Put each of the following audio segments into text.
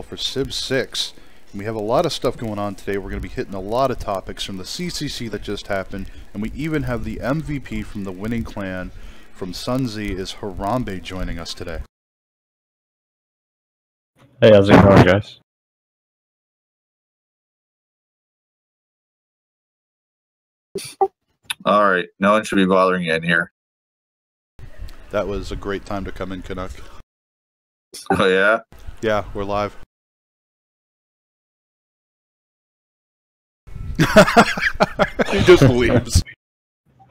for Civ 6. And we have a lot of stuff going on today. We're going to be hitting a lot of topics from the CCC that just happened, and we even have the MVP from the winning clan from Sunzi is Harambe joining us today. Hey, how's it going, guys? Alright, no one should be bothering you in here. That was a great time to come in, Canuck. Oh yeah? Yeah, we're live. He just leaves.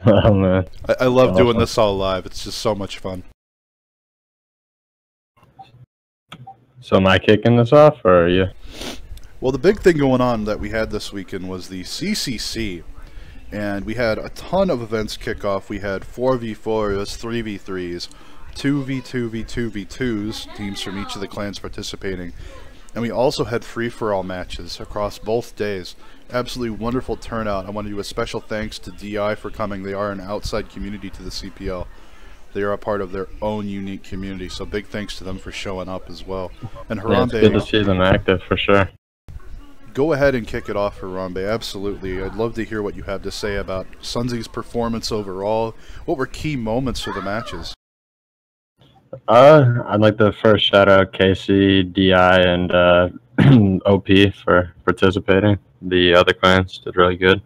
Oh, man. I love doing this all live. It's just so much fun. So am I kicking this off, or are you? Well, the big thing going on that we had this weekend was the CCC. And we had a ton of events kick off. We had 4v4s, 3v3s, 2v2, 2v2s, teams from each of the clans participating. And we also had free-for-all matches across both days. Absolutely wonderful turnout. I want to do a special thanks to DI for coming. They are an outside community to the CPL. They are a part of their own unique community, so big thanks to them for showing up as well. And Harambe, yeah, it's good to see them active for sure. Go ahead and kick it off, Harambe. Absolutely. I'd love to hear what you have to say about Sunzi's performance overall. What were key moments for the matches? I'd like to first shout out Casey, DI, and OP for participating. The other clans did really good.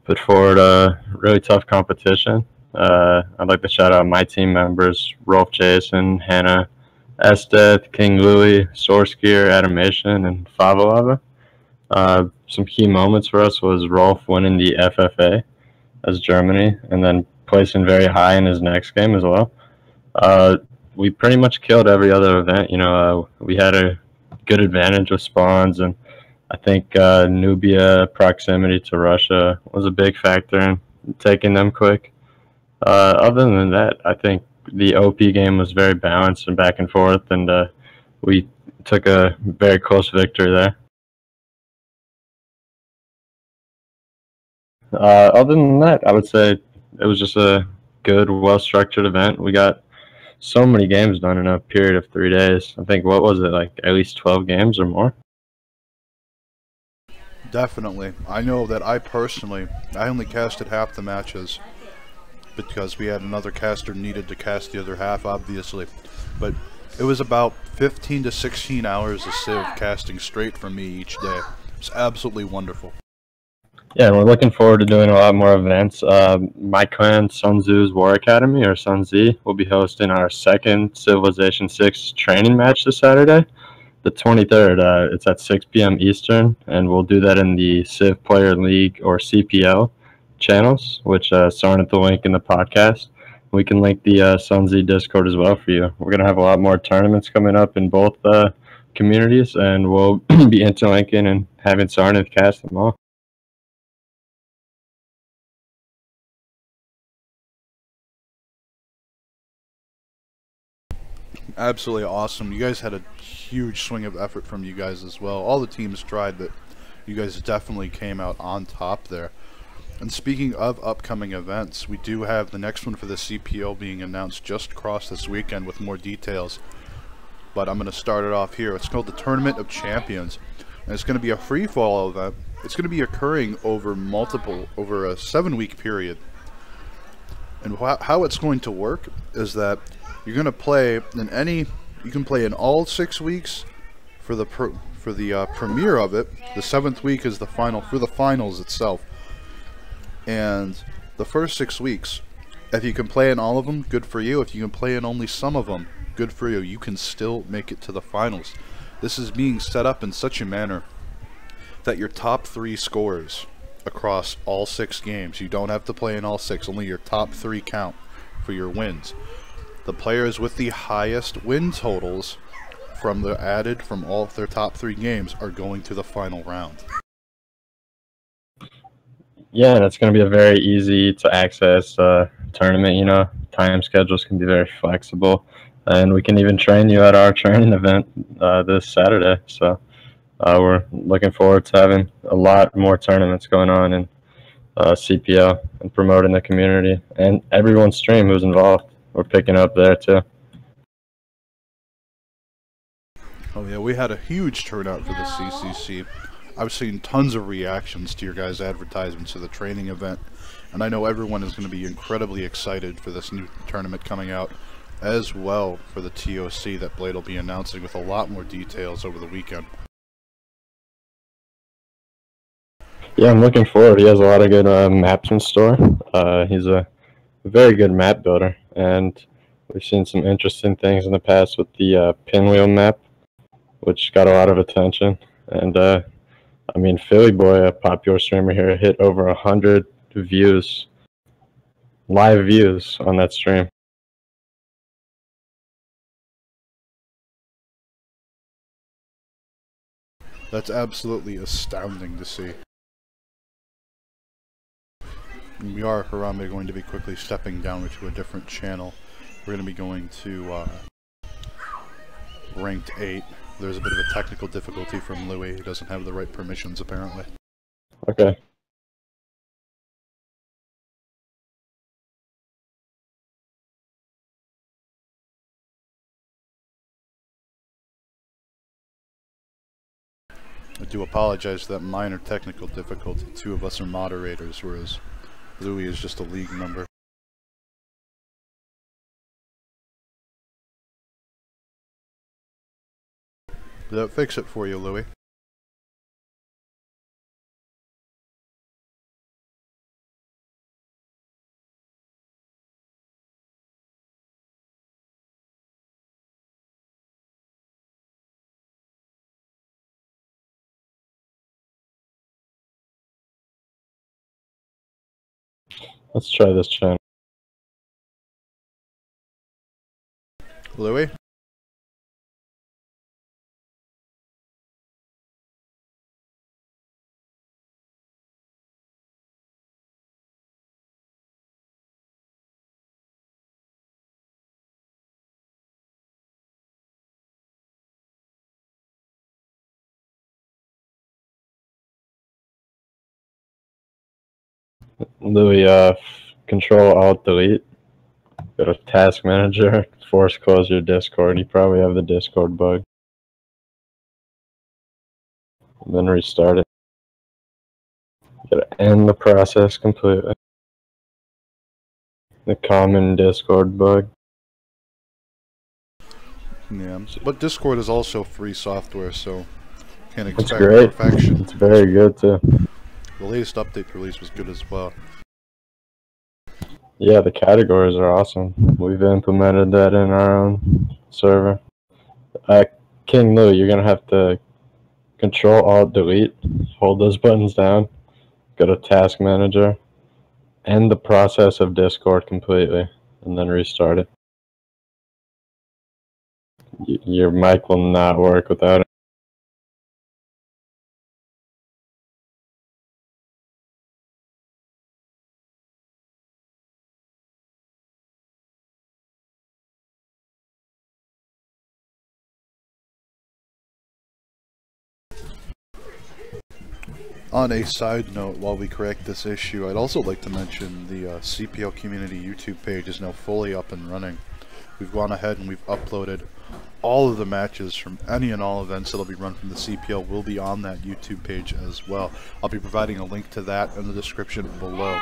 Put forward a really tough competition. I'd like to shout out my team members, Rolf Jason, Hannah, Estet, King Louie, Source Gear, Animation, and Favolava. Some key moments for us was Rolf winning the FFA as Germany, and then placing very high in his next game as well. We pretty much killed every other event. You know, we had a good advantage with spawns, and I think Nubia proximity to Russia was a big factor in taking them quick. Other than that, I think the OP game was very balanced and back and forth, and we took a very close victory there. Other than that, I would say it was just a good, well-structured event. We got so many games done in a period of 3 days. I think, what was it, like at least 12 games or more? Definitely. I know that I only casted half the matches because we had another caster needed to cast the other half, obviously. But it was about 15 to 16 hours of Civ casting straight from me each day. It was absolutely wonderful. Yeah, and we're looking forward to doing a lot more events. My clan, Sun Tzu's War Academy, or Sun Tzu, will be hosting our second Civilization 6 training match this Saturday, the 23rd. It's at 6 p.m. Eastern, and we'll do that in the Civ Players League, or CPL, channels, which Sarnath will link in the podcast. We can link the Sun Tzu Discord as well for you. We're going to have a lot more tournaments coming up in both communities, and we'll be interlinking and having Sarnath cast them all. Absolutely awesome. You guys had a huge swing of effort from you guys as well. All the teams tried, but you guys definitely came out on top there. And speaking of upcoming events, we do have the next one for the CPL being announced just across this weekend with more details. But I'm going to start it off here. It's called the Tournament of Champions. And it's going to be a free-for-all event. It's going to be occurring over a 7-week period. And how it's going to work is that you're going to play you can play in all 6 weeks for the premiere of it. The 7th week is the final for the finals itself. And the first 6 weeks, if you can play in all of them, good for you. If you can play in only some of them, good for you. You can still make it to the finals. This is being set up in such a manner that your top 3 scorers across all 6 games, you don't have to play in all 6, only your top 3 count for your wins. The players with the highest win totals from all of their top 3 games are going to the final round. Yeah, and it's going to be a very easy to access tournament. You know, time schedules can be very flexible, and we can even train you at our training event this Saturday. So we're looking forward to having a lot more tournaments going on in CPL and promoting the community, and everyone's stream who's involved. We're picking up there too. Oh yeah, we had a huge turnout for the CCC. I've seen tons of reactions to your guys' advertisements of the training event, and I know everyone is going to be incredibly excited for this new tournament coming out, as well for the TOC that Blade will be announcing with a lot more details over the weekend. Yeah, I'm looking forward. He has a lot of good maps in store. He's a very good map builder, and we've seen some interesting things in the past with the pinwheel map, which got a lot of attention. And I mean, Philly Boy, a popular streamer here, hit over 100 views, live views on that stream. That's absolutely astounding to see. We are, Harambe, going to be quickly stepping down into a different channel. We're going to be going to Ranked 8. There's a bit of a technical difficulty from Louis. He doesn't have the right permissions, apparently. Okay. I do apologize for that minor technical difficulty. Two of us are moderators, whereas Louis is just a league member. Did that fix it for you, Louis? Let's try this channel. Louis? Louis, Control Alt Delete. Go to Task Manager. Force close your Discord. You probably have the Discord bug. And then restart it. You gotta end the process completely. The common Discord bug. Yeah, but Discord is also free software, so can't It's expect great. perfection. It's very good too. The latest update release was good as well. Yeah, the categories are awesome. We've implemented that in our own server. King Lou, you're gonna have to Control Alt Delete, hold those buttons down, go to Task Manager, end the process of Discord completely, and then restart it. Your mic will not work without it. On a side note, while we correct this issue, I'd also like to mention the CPL community YouTube page is now fully up and running. We've gone ahead and we've uploaded all of the matches from any and all events that'll be run from the CPL will be on that YouTube page as well. I'll be providing a link to that in the description below.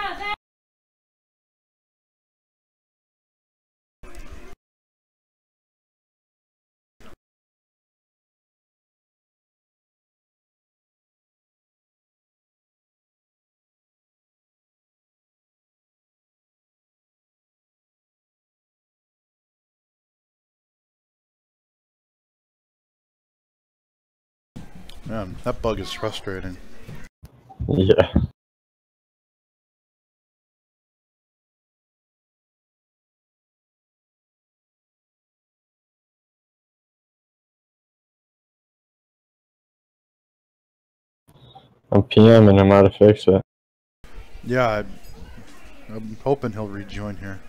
Man, that bug is frustrating. Yeah. I'm PMing him how to fix it. Yeah, I'm hoping he'll rejoin here.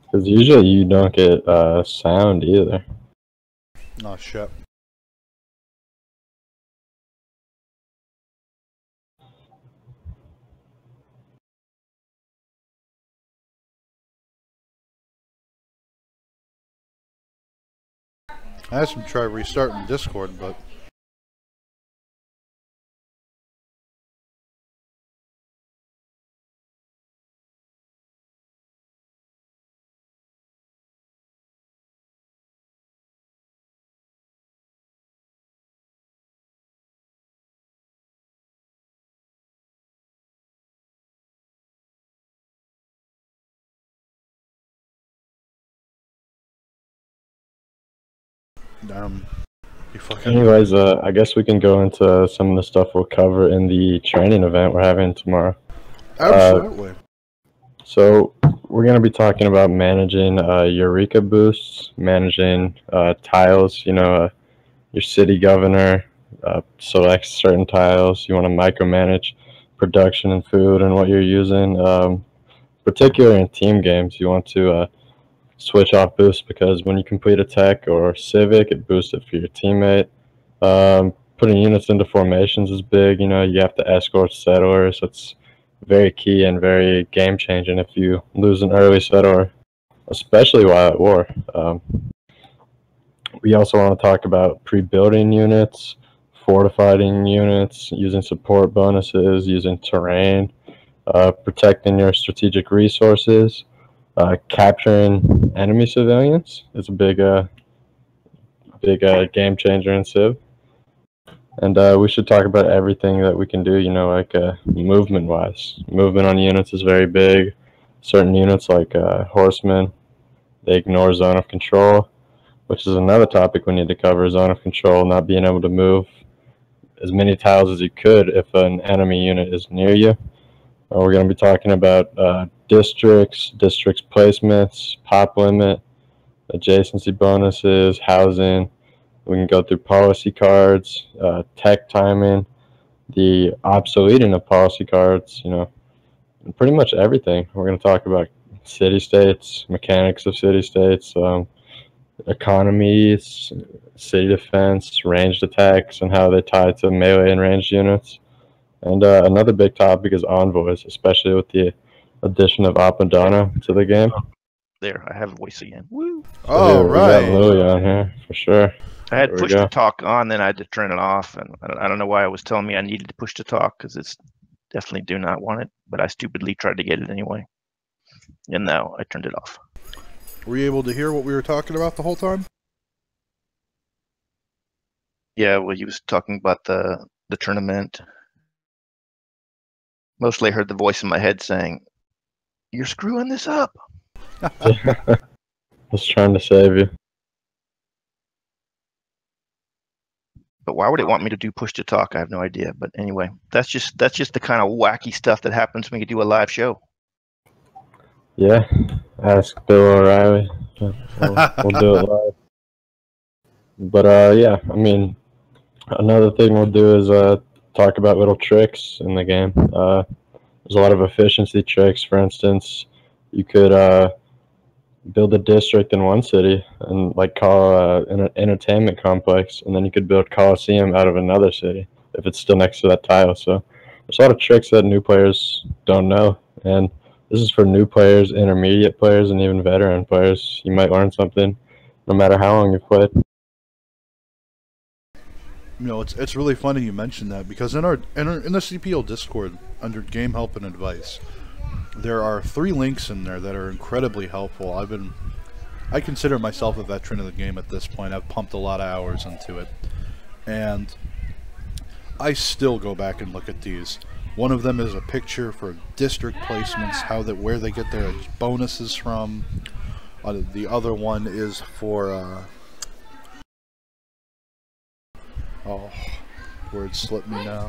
Because usually you don't get sound either. Oh shit. I asked him to try restarting Discord, but he fucking. Anyways, I guess we can go into some of the stuff we'll cover in the training event we're having tomorrow. Absolutely. So we're going to be talking about managing Eureka boosts, managing tiles, your city governor selects certain tiles. You want to micromanage production and food and what you're using. Particularly in team games, you want to switch off boosts because when you complete a tech or civic, it boosts it for your teammate. Putting units into formations is big. You have to escort settlers. It's very key and very game changing if you lose an early settler, especially while at war. We also want to talk about pre-building units, fortifying units, using support bonuses, using terrain, protecting your strategic resources, capturing enemy civilians is a big game changer in Civ. And we should talk about everything that we can do, like movement-wise. Movement on units is very big. Certain units like horsemen, they ignore zone of control, which is another topic we need to cover, zone of control, not being able to move as many tiles as you could if an enemy unit is near you. We're going to be talking about districts placements, pop limit, adjacency bonuses, housing. We can go through policy cards, tech timing, the obsoleting of policy cards, pretty much everything. We're going to talk about city-states, mechanics of city-states, economies, city defense, ranged attacks, and how they tie to melee and ranged units. And another big topic is envoys, especially with the addition of Apadana to the game. There, I have a voice again. Woo! Oh, We right. got Louie on here, for sure. I had There we push go. to talk on, then I had to turn it off, and I don't know why it was telling me I needed to push to talk, because it's definitely do not want it, but I stupidly tried to get it anyway. And now I turned it off. Were you able to hear what we were talking about the whole time? Yeah, well, he was talking about the tournament. Mostly I heard the voice in my head saying, "You're screwing this up." I was trying to save you. But why would it want me to do push to talk? I have no idea. But anyway, that's just the kind of wacky stuff that happens when you do a live show. Yeah, ask Bill O'Reilly. We'll do it live. But yeah, I mean, another thing we'll do is talk about little tricks in the game. There's a lot of efficiency tricks. For instance, you could build a district in one city and call an entertainment complex, and then you could build Coliseum out of another city if it's still next to that tile. So there's a lot of tricks that new players don't know, and this is for new players, intermediate players, and even veteran players. You might learn something no matter how long you've played. It's really funny you mentioned that, because in the CPL Discord under Game Help and Advice, there are 3 links in there that are incredibly helpful. I consider myself a veteran of the game at this point. I've pumped a lot of hours into it, and I still go back and look at these. One of them is a picture for district placements, where they get their bonuses from. The other one is for oh, words slip me now.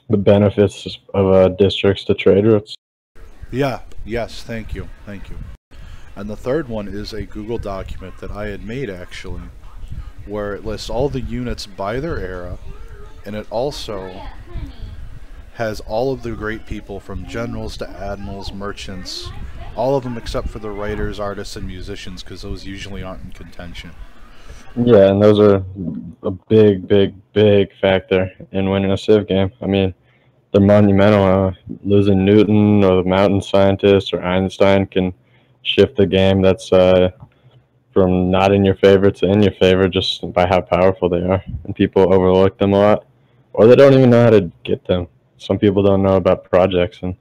The benefits of districts to trade routes. Yeah, yes, thank you. And the third one is a Google document that I had made, actually, where it lists all the units by their era, and it also has all of the great people from generals to admirals, merchants, all of them except for the writers, artists, and musicians, because those usually aren't in contention. Yeah, and those are a big factor in winning a Civ game. I mean, they're monumental. Losing Newton or the mountain scientist or Einstein can shift the game. That's from not in your favor to in your favor just by how powerful they are. And people overlook them a lot, or they don't even know how to get them. Some people don't know about projects, and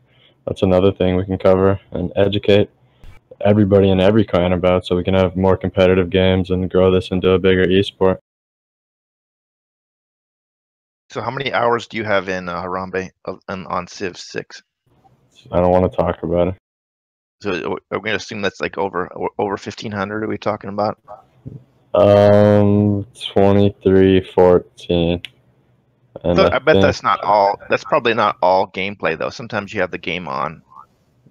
that's another thing we can cover and educate everybody in every clan about, so we can have more competitive games and grow this into a bigger esport. So how many hours do you have in Harambe on Civ 6? I don't want to talk about it. So are we going to assume that's like over 1,500? Are we talking about? 2314. And So I bet that's not all. That's probably not all gameplay though. Sometimes you have the game on.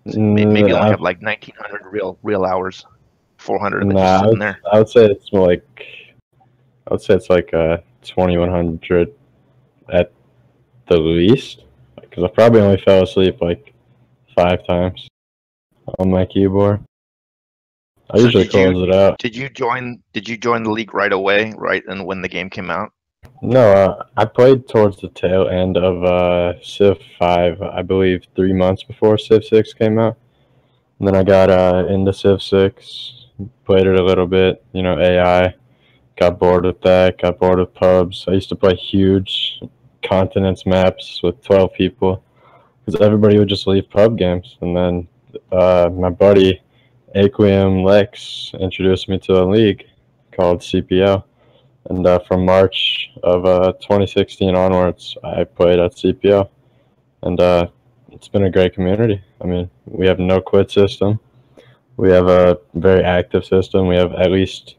So maybe you only have like 1,900 real hours, 400 of it just sitting there. I would say it's more like, I would say it's like 2,100 at the least, because I probably only fell asleep like 5 times on my keyboard. I usually close it out. Did you join the league right away, right, and when the game came out? No, I played towards the tail end of Civ 5, I believe 3 months before Civ 6 came out. And then I got into Civ 6, played it a little bit, you know, AI. Got bored with that, got bored with pubs. I used to play huge continents maps with 12 people because everybody would just leave pub games. And then my buddy, Aquium Lex, introduced me to a league called CPL. And from March of 2016 onwards, I played at CPL. And it's been a great community. I mean, we have no quit system. We have a very active system. We have at least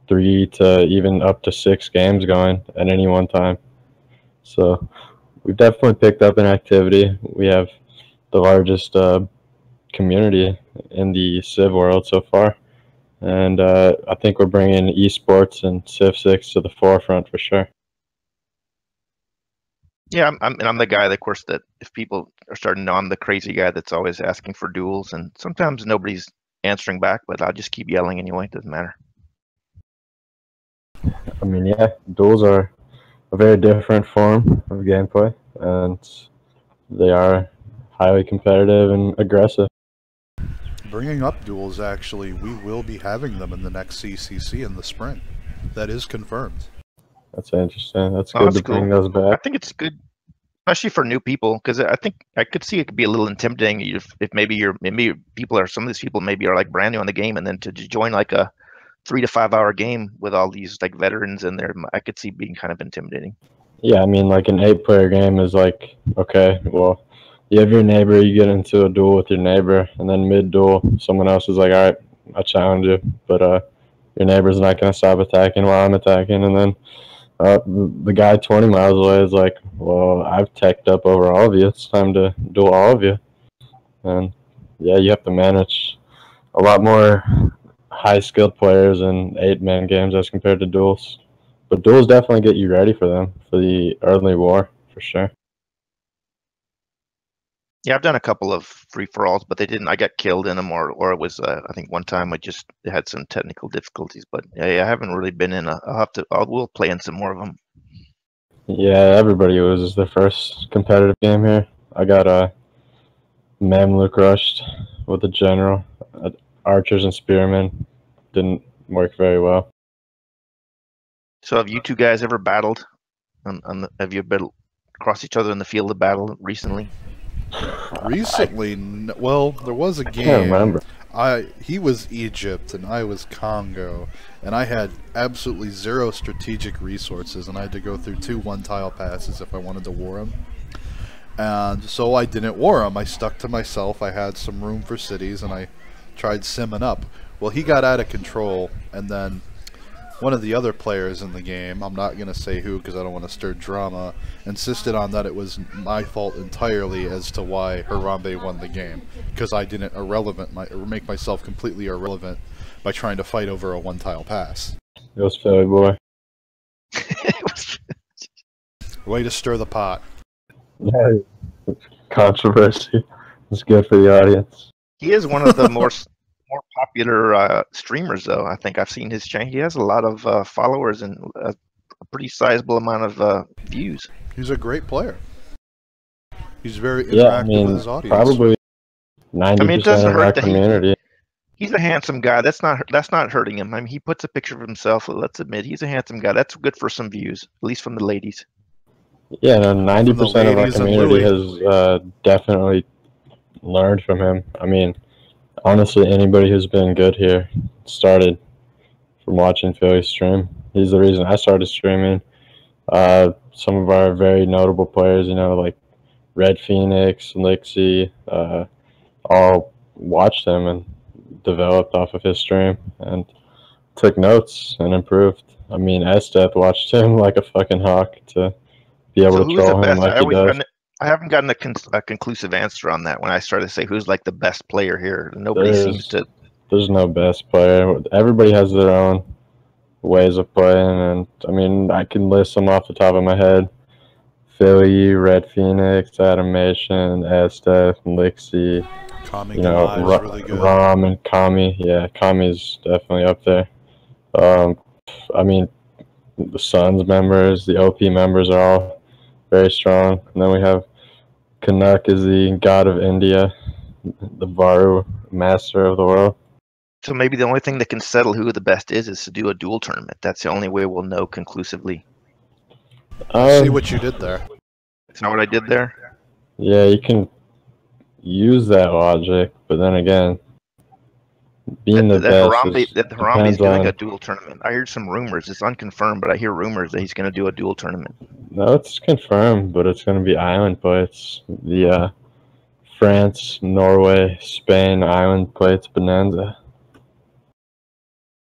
3 to even up to 6 games going at any one time. So we've definitely picked up in activity. We have the largest community in the Civ world so far. And I think we're bringing esports and Civ 6 to the forefront for sure. Yeah, I'm the guy, of course, that if people are starting to know, I'm the crazy guy that's always asking for duels, and sometimes nobody's answering back, but I'll just keep yelling anyway. It doesn't matter. I mean, yeah, duels are a very different form of gameplay, and they are highly competitive and aggressive. Bringing up duels, actually, we will be having them in the next CCC in the spring. That is confirmed. That's interesting. That's good to bring those back. I think it's good, especially for new people, because I think I could see it could be a little intimidating if maybe people are, some of these people maybe are like brand new on the game, and then to join like a 3 to 5 hour game with all these like veterans in there, I could see being kind of intimidating. Yeah, I mean, like an 8-player game is like, okay, well, you have your neighbor, you get into a duel with your neighbor, and then mid-duel, someone else is like, all right, I challenge you, but your neighbor's not going to stop attacking while I'm attacking, and then the guy 20 miles away is like, well, I've teched up over all of you, it's time to duel all of you. And yeah, you have to manage a lot more high-skilled players in 8-man games as compared to duels. But duels definitely get you ready for them, for the early war, for sure. Yeah, I've done a couple of free-for-alls, but they didn't. I got killed in them, or it was. I think one time I just had some technical difficulties. But yeah, I haven't really been in. We'll play in some more of them. Yeah, everybody loses their first competitive game here. I got Mamluk rushed with a general. Archers and spearmen didn't work very well. So have you two guys ever battled? Have you been across each other in the field of battle recently? Recently, well, there was a game. I can't remember. He was Egypt and I was Congo, and I had absolutely 0 strategic resources, and I had to go through 2 one-tile passes if I wanted to war him. And so I didn't war him. I stuck to myself. I had some room for cities, and I tried simming up. Well, he got out of control, and then one of the other players in the game, I'm not going to say who because I don't want to stir drama, insisted on that it was my fault entirely as to why Harambe won the game, because I didn't make myself completely irrelevant by trying to fight over a one-tile pass. It was Philly boy. Way to stir the pot. Yeah, controversy. It's good for the audience. He is one of the more popular streamers, though. I think I've seen his channel. He has a lot of followers and a pretty sizable amount of views. He's a great player. He's very interactive with his audience. Probably 90% of our community. He's a handsome guy. That's not hurting him. I mean, he puts a picture of himself. Let's admit, he's a handsome guy. That's good for some views, at least from the ladies. Yeah, no, 90% of our ladies and community Louis. has definitely learned from him. I mean, honestly, anybody who's been good here started from watching Philly stream. He's the reason I started streaming. Some of our very notable players, you know, like Red Phoenix, Lixie, all watched him and developed off of his stream and took notes and improved. I mean, Esteth watched him like a fucking hawk to be able So to who's the troll him best? like he does. I haven't gotten a conclusive answer on that. When I started to say who's like the best player here, nobody seems to. There's no best player. Everybody has their own ways of playing, and I mean, I can list them off the top of my head. Philly, Red Phoenix, Animation, Esteth, Lixie, Kami you know, Kamai is really good. Rom and Kami. Yeah, Kami's definitely up there. I mean, the Suns members, the OP members are all very strong. And then we have Canuck is the god of India, the Varu master of the world. So maybe the only thing that can settle who the best is to do a duel tournament. That's the only way we'll know conclusively. I see what you did there. That's not what I did there. Yeah, you can use that logic, but then again, being the best Harambe's doing on... a duel tournament. I heard some rumors. It's unconfirmed, but I hear rumors that he's going to do a duel tournament. No, it's confirmed, but it's going to be island plates. The France, Norway, Spain island plates bonanza.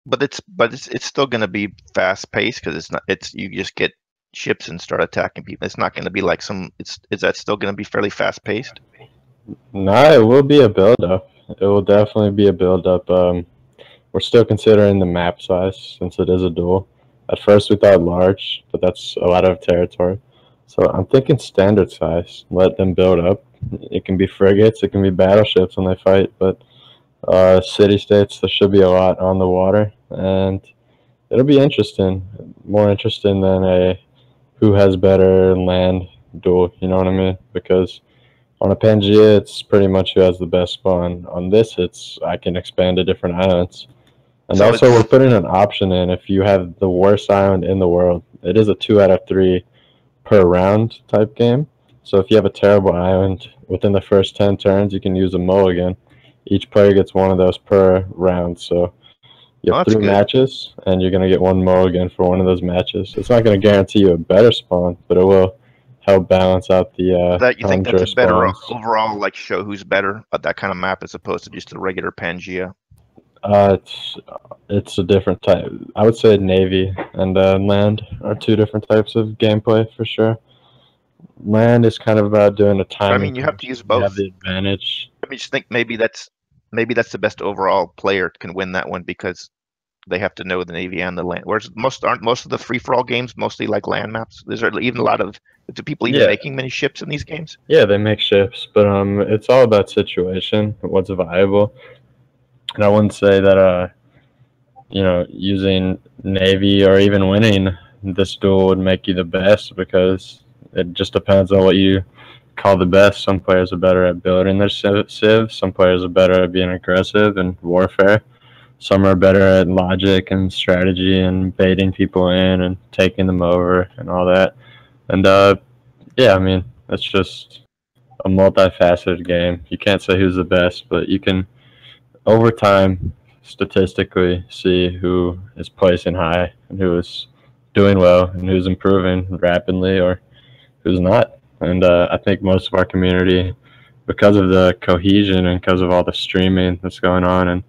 But it's still going to be fast paced because you just get ships and start attacking people. It's not going to be like is that still going to be fairly fast paced? No, it will be a build up. It will definitely be a build up. We're still considering the map size since it is a duel. At first we thought large, but that's a lot of territory. So I'm thinking standard size. Let them build up. It can be frigates, it can be battleships when they fight, but city-states, there should be a lot on the water, and it'll be interesting. More interesting than a who has better land duel, you know what I mean? Because on a Pangea, it's pretty much who has the best spawn. On this, it's I can expand to different islands. And so also, we're putting an option in if you have the worst island in the world. It is a 2 out of 3 per round type game. So if you have a terrible island, within the first 10 turns, you can use a mulligan. Each player gets one of those per round. So you have 3 matches, and you're going to get 1 mulligan for one of those matches. It's not going to guarantee you a better spawn, but it will help balance out the that you think that's a better overall, like, show who's better at that kind of map as opposed to just a regular Pangea? It's a different type. I would say Navy and land are 2 different types of gameplay for sure. Land is kind of about doing a timing. I mean, you have to use both. You have the advantage. I mean, just think maybe that's the best overall player can win that one because they have to know the Navy and the land. Whereas most of the free-for-all games mostly like land maps. There's even a lot of people even making many ships in these games. Yeah, they make ships, but it's all about situation, what's viable. And I wouldn't say that you know, using Navy or even winning this duel would make you the best, because it just depends on what you call the best. Some players are better at building their civ. Some players are better at being aggressive and warfare. Some are better at logic and strategy and baiting people in and taking them over and all that. And yeah, I mean, it's just a multifaceted game. You can't say who's the best, but you can, over time, statistically see who is placing high and who is doing well and who's improving rapidly or who's not. And I think most of our community, because of the cohesion and because of all the streaming that's going on and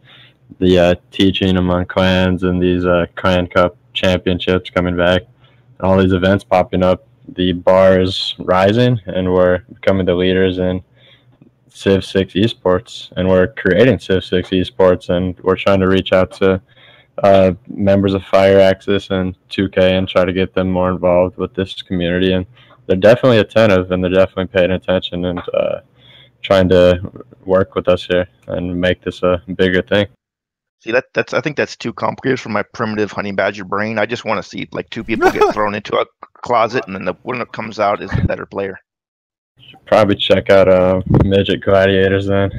the teaching among clans and these clan cup championships coming back and all these events popping up, the bar is rising and we're becoming the leaders in Civ 6 esports, and we're creating Civ 6 esports, and we're trying to reach out to members of Fire Axis and 2K and try to get them more involved with this community. And they're definitely attentive and they're definitely paying attention and trying to work with us here and make this a bigger thing. See, I think that's too complicated for my primitive honey badger brain. I just want to see like 2 people get thrown into a closet, and then the one that comes out is the better player. Should probably check out Midget Gladiators then.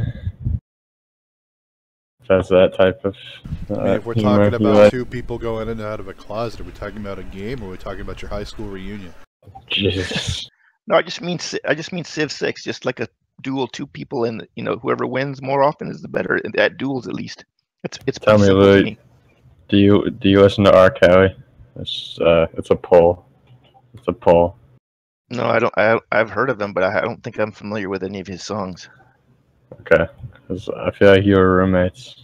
That's that type of. I mean, if we're humor, talking about two people going in and out of a closet, are we talking about a game, or are we talking about your high school reunion? Jesus. No, I just mean Civ 6, just like a duel, two people, and whoever wins more often is the better at duels, at least. It's Tell me, simple to Louis, me. do you listen to R. Kelly? It's a poll. It's a poll. No, I don't. I've heard of him, but I don't think I'm familiar with any of his songs. Okay, because I feel like you were roommates.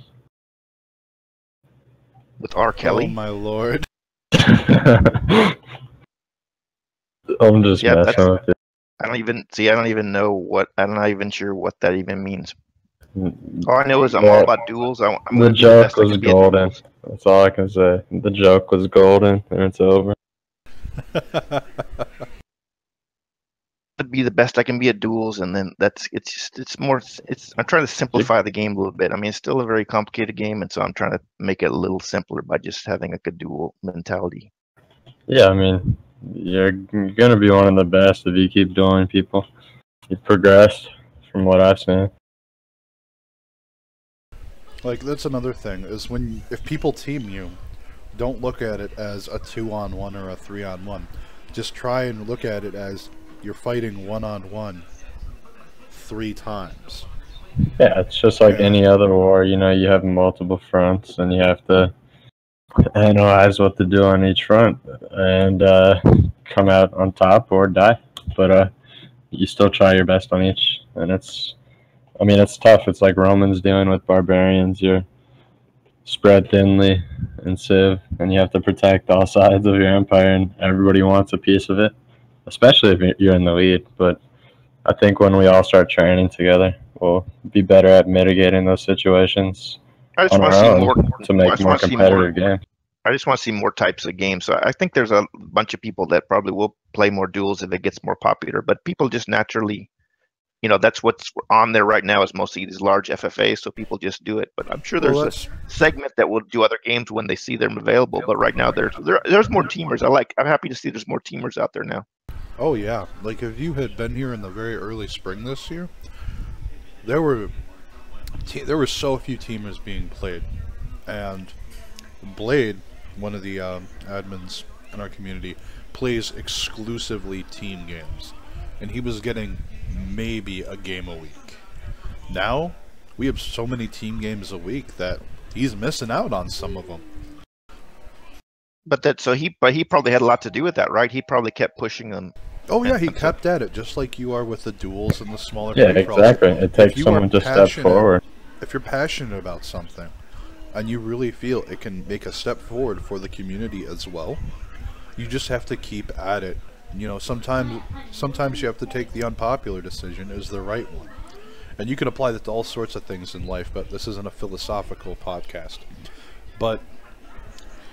With R. Kelly? Oh my lord! I'm just messing with you. I don't even know what. I'm not even sure what that even means. All I know is I'm all about duels. The joke was golden. That's all I can say. The joke was golden, and it's over. To be the best I can be at duels, and then I'm trying to simplify the game a little bit. I mean, it's still a very complicated game, and so I'm trying to make it a little simpler by just having like a duel mentality. Yeah, I mean, you're gonna be one of the best if you keep dueling people. You've progressed from what I've seen. Like, that's another thing, is if people team you, don't look at it as a 2-on-1 or a 3-on-1. Just try and look at it as you're fighting 1-on-1 3 times. Yeah, it's just like any other war. You have multiple fronts, and you have to analyze what to do on each front, and come out on top or die. But you still try your best on each, and it's tough. It's like Romans dealing with barbarians. You're spread thinly in Civ, and you have to protect all sides of your empire, and everybody wants a piece of it, especially if you're in the lead. But I think when we all start training together, we'll be better at mitigating those situations on our own to make more competitive games. I just want to see more types of games. So I think there's a bunch of people that probably will play more duels if it gets more popular, but people just naturally, that's what's on there right now is mostly these large FFAs, so people just do it. But I'm sure there's a segment that will do other games when they see them available. But right now there's more teamers. I'm happy to see there's more teamers out there now. Oh yeah, like if you had been here in the very early spring this year, there were so few teamers being played, and Blade, one of the admins in our community, plays exclusively team games, and he was getting maybe a game a week. Now we have so many team games a week that he's missing out on some of them. But he probably had a lot to do with that, right? He probably kept pushing them. Oh yeah, he kept at it, just like you are with the duels and the smaller. Yeah, exactly. It takes someone to step forward. If you're passionate about something, and you really feel it can make a step forward for the community as well, you just have to keep at it. Sometimes you have to take the unpopular decision as the right one, and you can apply that to all sorts of things in life. But this isn't a philosophical podcast. But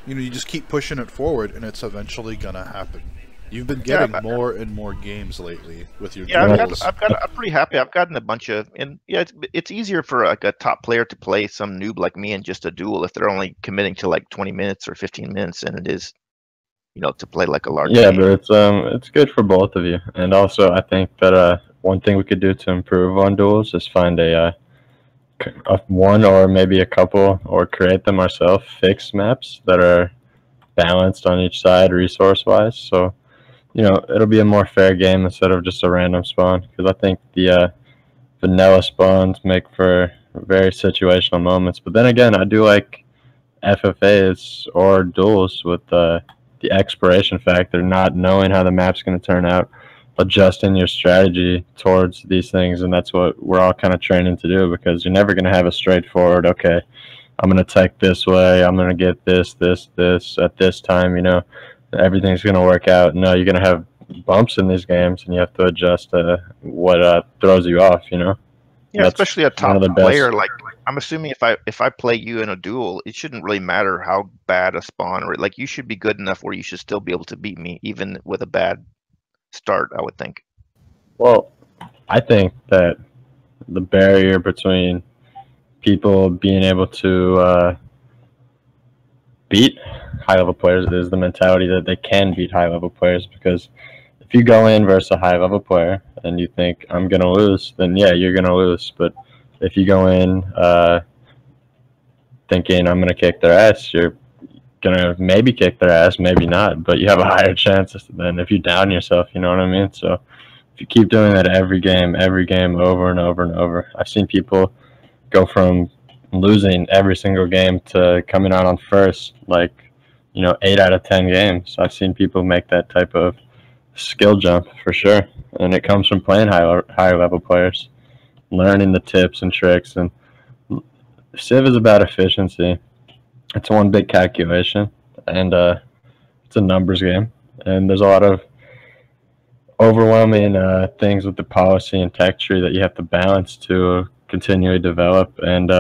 you just keep pushing it forward, and it's eventually gonna happen. You've been getting more and more games lately with your duels. I'm pretty happy. I've gotten a bunch of, and yeah, it's easier for like a top player to play some noob like me in just a duel if they're only committing to like 20 minutes or 15 minutes than it is, to play like a large game. But it's good for both of you. And also, I think that one thing we could do to improve on duels is find a one or maybe a couple, or create them ourselves, fixed maps that are balanced on each side resource-wise. So it'll be a more fair game instead of just a random spawn, because I think the vanilla spawns make for very situational moments. But then again, I do like FFAs or duels with the exploration factor, not knowing how the map's going to turn out, adjusting your strategy towards these things. And that's what we're all kind of training to do, because you're never going to have a straightforward, okay, I'm going to attack this way, I'm going to get this at this time, everything's going to work out. No, you're going to have bumps in these games, and you have to adjust what throws you off, Yeah, that's especially a top player. Like, I'm assuming if I play you in a duel, it shouldn't really matter how bad a spawn, or like you should be good enough where you should still be able to beat me even with a bad start, I would think. Well, I think that the barrier between people being able to beat high-level players is the mentality that they can beat high-level players. Because if you go in versus a high-level player and you think, I'm going to lose, then yeah, you're going to lose. But if you go in thinking I'm going to kick their ass. You're going to maybe kick their ass, maybe not, but you have a higher chance than if you down yourself, you know what I mean? So if you keep doing that every game, over and over and over, I've seen people go from losing every single game to coming out on first, like, 8 out of 10 games. I've seen people make that type of skill jump for sure, and it comes from playing higher level players, learning the tips and tricks. And Civ is about efficiency. It's one big calculation, and it's a numbers game, and there's a lot of overwhelming things with the policy and tech tree that you have to balance to continually develop. And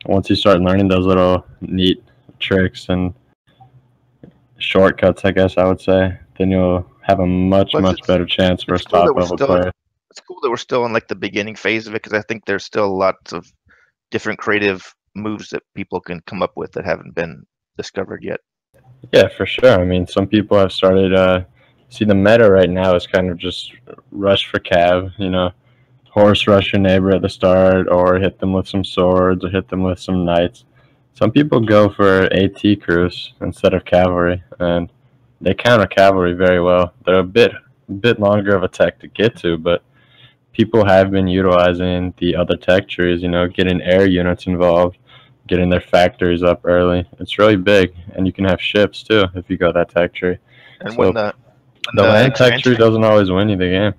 once you start learning those little neat tricks and shortcuts, I guess I would say, then you'll have a much better chance for a top level player. It's cool that we're still in like the beginning phase of it, because I think there's still lots of different creative moves that people can come up with that haven't been discovered yet. Yeah, for sure. I mean, some people have started. See, the meta right now is kind of just rush for cav. Horse rush your neighbor at the start, or hit them with some swords, or hit them with some knights. Some people go for AT crews instead of cavalry, and they counter cavalry very well. They're a bit longer of a tech to get to, but people have been utilizing the other tech trees, getting air units involved, getting their factories up early. It's really big, and you can have ships too if you go that tech tree. And so when the land tech tree doesn't always win you the game.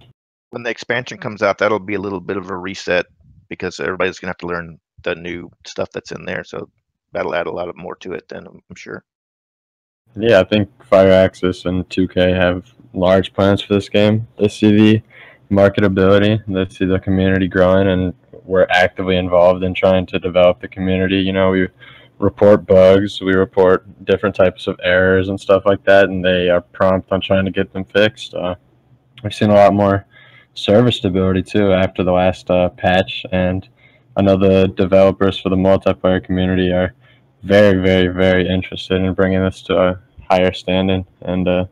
When the expansion comes out, that'll be a little bit of a reset, because everybody's gonna have to learn the new stuff that's in there. So that'll add a lot more to it then, I'm sure. Yeah, I think Fire Axis and 2K have large plans for this game. They see the marketability, they see the community growing, and we're actively involved in trying to develop the community. We report bugs, we report different types of errors and stuff like that, and they are prompt on trying to get them fixed. We've seen a lot more server stability too after the last patch, and I know the developers for the multiplayer community are very, very, very interested in bringing this to a higher standing, and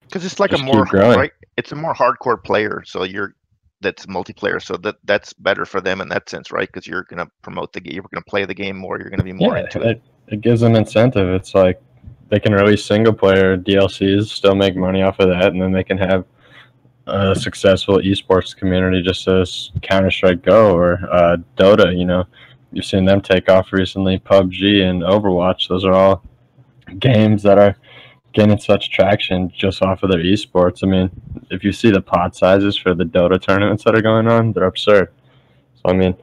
because it's like it's a more hardcore player, so that's multiplayer, so that's better for them in that sense, right? Because you're gonna promote the game, you're gonna play the game more, you're gonna be more into it. It gives them incentive. It's like they can release single player DLCs, still make money off of that, and then they can have a successful esports community, just as Counter-Strike Go or Dota. You've seen them take off recently. PUBG and Overwatch, those are all games that are gaining such traction just off of their esports. I mean, if you see the pot sizes for the Dota tournaments that are going on, they're absurd. So I mean,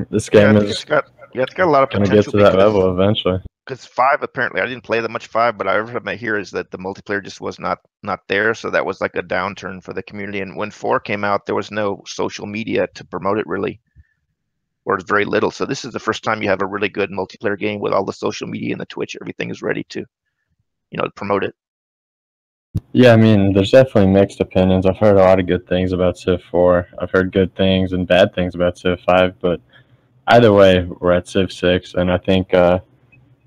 this game it's got a lot of potential. Gonna get to that level eventually. Because 5, apparently, I didn't play that much 5, but everything I hear is that the multiplayer just was not there, so that was like a downturn for the community. And when 4 came out, there was no social media to promote it really, or very little. So this is the first time you have a really good multiplayer game with all the social media and the Twitch. Everything is ready to, promote it. Yeah, I mean, there's definitely mixed opinions. I've heard a lot of good things about Civ 4. I've heard good things and bad things about Civ 5, but either way, we're at Civ 6, and I think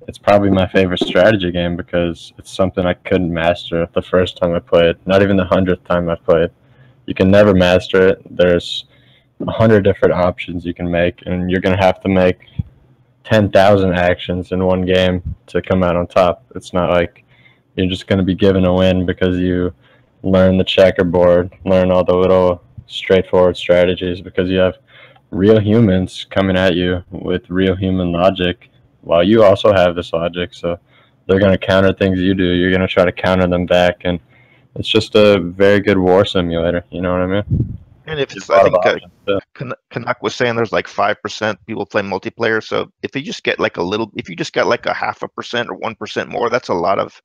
it's probably my favorite strategy game because it's something I couldn't master the first time I played, not even the 100th time I played. You can never master it. There's 100 different options you can make, and you're going to have to make 10,000 actions in one game to come out on top. It's not like you're just going to be given a win because you learn the checkerboard, learn all the little straightforward strategies, because you have real humans coming at you with real human logic, while you also have this logic. So they're going to counter things you do. You're going to try to counter them back, and it's just a very good war simulator. You know what I mean? And if it's, I think Canuck was saying there's like 5% people play multiplayer. So if you just get like if you just got like a 0.5% or 1% more, that's a lot of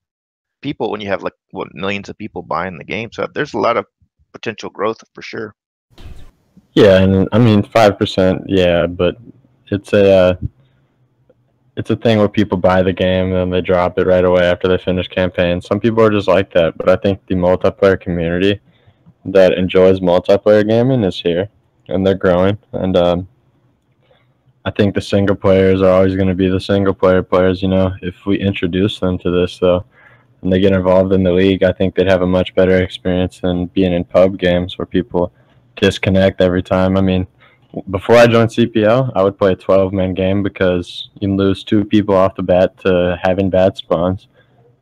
people when you have like millions of people buying the game. So there's a lot of potential growth for sure. Yeah, and I mean 5%, yeah, but it's a thing where people buy the game and then they drop it right away after they finish campaign. Some people are just like that, but I think the multiplayer community that enjoys multiplayer gaming is here, and they're growing. And I think the single players are always going to be the single player players. If we introduce them to this, though, and they get involved in the league, I think they'd have a much better experience than being in pub games where people disconnect every time. I mean, before I joined CPL, I would play a 12-man game because you lose 2 people off the bat to having bad spawns.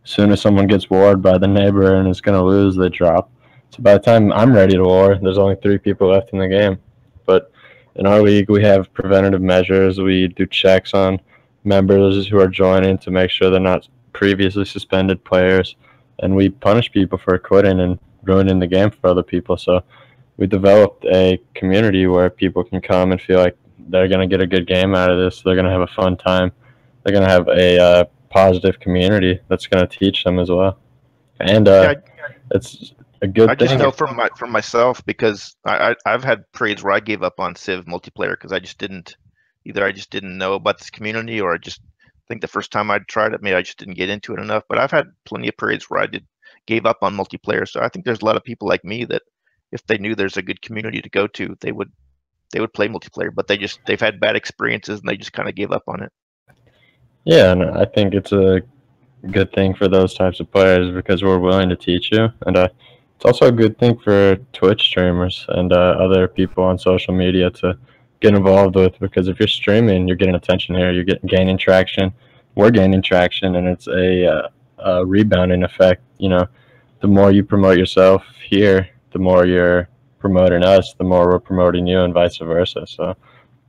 As soon as someone gets warred by the neighbor and is going to lose, they drop. So by the time I'm ready to war, there's only 3 people left in the game. But in our league, we have preventative measures. We do checks on members who are joining to make sure they're not previously suspended players. And we punish people for quitting and ruining the game for other people. So we developed a community where people can come and feel like they're going to get a good game out of this. They're going to have a fun time. They're going to have a positive community that's going to teach them as well. And it's a good thing. I just know from myself, because I've had periods where I gave up on Civ multiplayer because I just didn't know about this community, or I think the first time I tried it, maybe I just didn't get into it enough. But I've had plenty of periods where I gave up on multiplayer. So I think there's a lot of people like me that if they knew there's a good community to go to, they would play multiplayer. But they've had bad experiences and they just kind of gave up on it. Yeah, and I think it's a good thing for those types of players because we're willing to teach you. And it's also a good thing for Twitch streamers and other people on social media to get involved with, because if you're streaming, you're getting attention here, you're gaining traction, we're gaining traction, and it's a rebounding effect. You know, the more you promote yourself here, the more you're promoting us, the more we're promoting you, and vice versa. So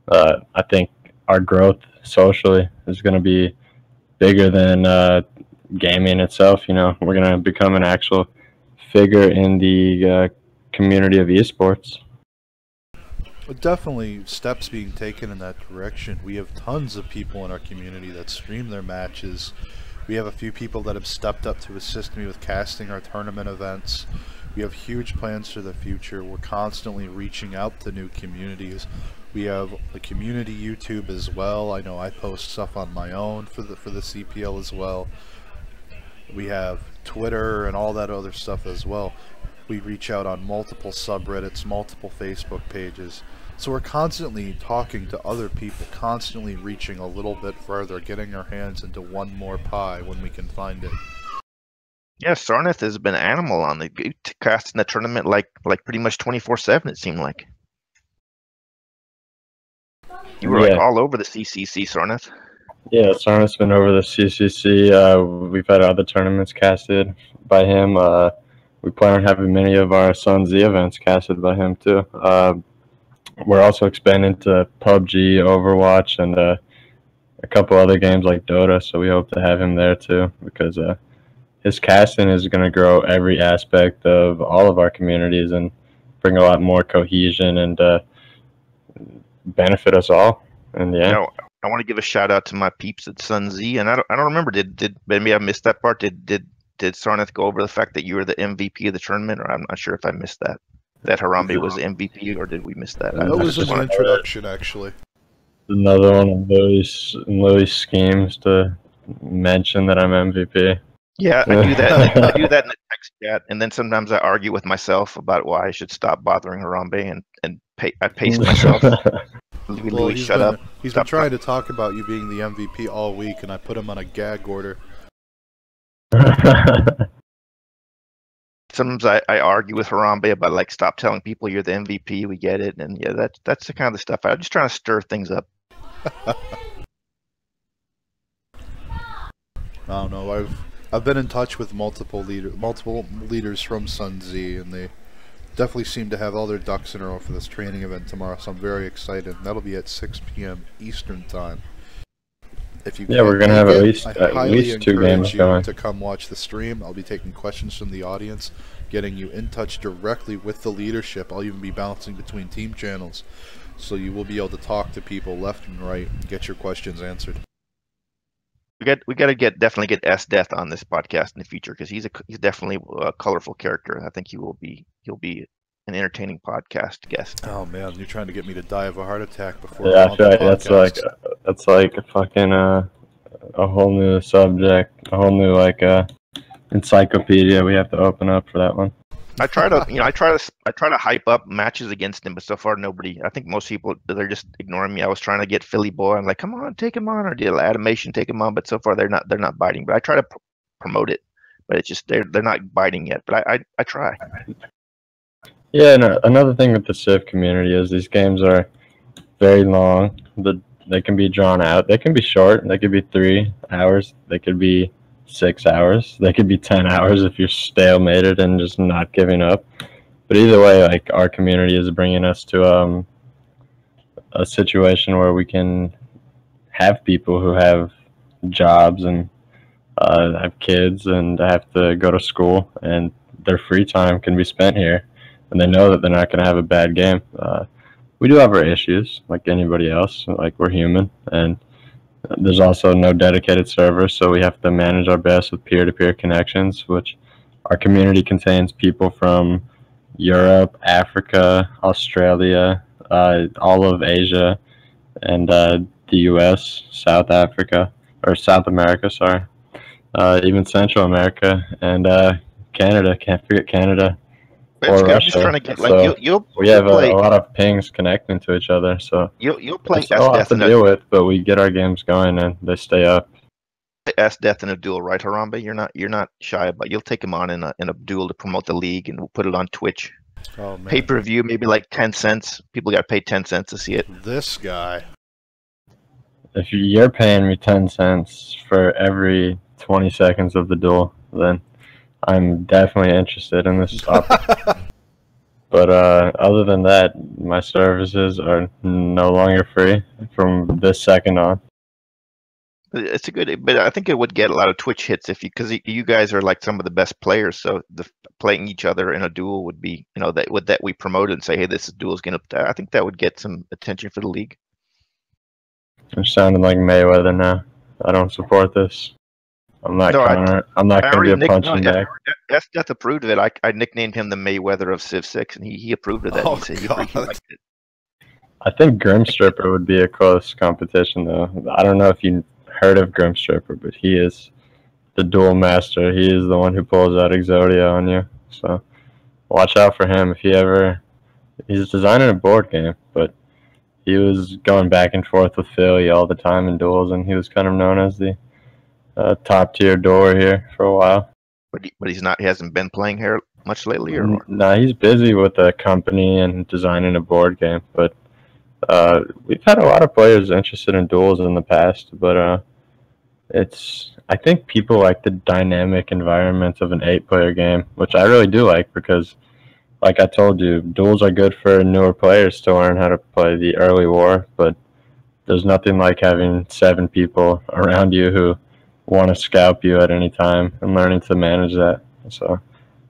I think our growth socially is going to be bigger than gaming itself. You know, we're going to become an actual figure in the community of esports. Definitely steps being taken in that direction. We have tons of people in our community that stream their matches. We have a few people that have stepped up to assist me with casting our tournament events. We have huge plans for the future. We're constantly reaching out to new communities. We have a community YouTube as well. I know I post stuff on my own for the CPL as well. We have Twitter and all that other stuff as well. We reach out on multiple subreddits, multiple Facebook pages. So we're constantly talking to other people, constantly reaching a little bit further, getting our hands into one more pie when we can find it. Yeah, Sarnath has been animal on the casting the tournament like pretty much 24/7. It seemed like you were like all over the CCC, Sarnath. Yeah, Sarnath's been over the CCC. We've had other tournaments casted by him. We plan on having many of our Sun Z events casted by him too. We're also expanding to PUBG, Overwatch, and a couple other games like Dota. So we hope to have him there too, because his casting is going to grow every aspect of all of our communities and bring a lot more cohesion and benefit us all. And yeah, you know, I want to give a shout out to my peeps at Sun Z, and I don't remember, did maybe I missed that part? Did Sarnath go over the fact that you were the MVP of the tournament, or I'm not sure if I missed that Harambe was the MVP, or did we miss that? That was an introduction, actually. Another one of Louis schemes to mention that I'm MVP. Yeah, I do that. I do that in the text chat, and then sometimes I argue with myself about why I should stop bothering Harambe, and I pace myself. Well, shut up. He's been trying to talk about you being the MVP all week, and I put him on a gag order. Sometimes I argue with Harambe about, like, stop telling people you're the MVP. We get it, and yeah, that's the kind of the stuff. I'm just trying to stir things up. I don't know. I've been in touch with multiple leaders from Sun Z, and they definitely seem to have all their ducks in a row for this training event tomorrow. So I'm very excited. That'll be at 6 p.m. Eastern time. If you we're gonna have at least 2 games going. To come watch the stream. I'll be taking questions from the audience, getting you in touch directly with the leadership. I'll even be bouncing between team channels, so you will be able to talk to people left and right and get your questions answered. We got to definitely get S Death on this podcast in the future, because he's definitely a colorful character. I think he'll be an entertaining podcast guest. Oh man, you're trying to get me to die of a heart attack before. Yeah, I feel like that's like a fucking a whole new subject, a whole new encyclopedia we have to open up for that one. I try to hype up matches against him, but so far nobody. I think most people, they're just ignoring me. I was trying to get Philly Boy. I'm like, come on, take him on, or did Animation take him on, but so far they're not biting. But I try to promote it, but it's just they're not biting yet. But I try. Yeah, and another thing with the Civ community is these games are very long. They can be drawn out. They can be short. They could be 3 hours. They could be 6 hours. They could be 10 hours if you're stalemated and just not giving up. But either way, like, our community is bringing us to a situation where we can have people who have jobs and have kids and have to go to school, and their free time can be spent here, and they know that they're not going to have a bad game. We do have our issues, like anybody else. Like, we're human, and there's also no dedicated server, so we have to manage our best with peer-to-peer connections, which our community contains people from Europe, Africa, Australia, all of Asia, and the US, South America, sorry. Even Central America and Canada. Can't forget Canada. Or Russia. I'm just trying to get, like, so we have a lot of pings connecting to each other, so you'll play it's a lot to deal with, but we get our games going and they stay up. S-Death in a duel, right, Harambe? You're not shy about. You'll take him on in a duel to promote the league, and we'll put it on Twitch. Oh, man. Pay-per-view, maybe like 10 cents. People got to pay 10 cents to see it. This guy. If you're paying me 10 cents for every 20 seconds of the duel, then I'm definitely interested in this topic. But other than that, my services are no longer free from this second on. It's a good, but I think it would get a lot of Twitch hits if because you guys are like some of the best players. So playing each other in a duel would be, that we promote and say, hey, this duel's gonna. I think that would get some attention for the league. I'm sounding like Mayweather now. I don't support this. I'm not gonna be a punching bag. That's approved of it. I nicknamed him the Mayweather of Civ 6, and he approved of that. Oh, he said he liked it. I think Grimstripper would be a close competition, though. I don't know if you heard of Grimstripper, but he is the duel master. He is the one who pulls out Exodia on you. So watch out for him. He's designing a board game, but he was going back and forth with Philly all the time in duels, and he was kind of known as the top tier dueler here for a while. But he's not. He hasn't been playing here much lately, or no, he's busy with a company and designing a board game. But we've had a lot of players interested in duels in the past, but I think people like the dynamic environment of an 8-player game, which I really do like, because, like I told you, duels are good for newer players to learn how to play the early war, but there's nothing like having 7 people around you who want to scalp you at any time and learning to manage that. So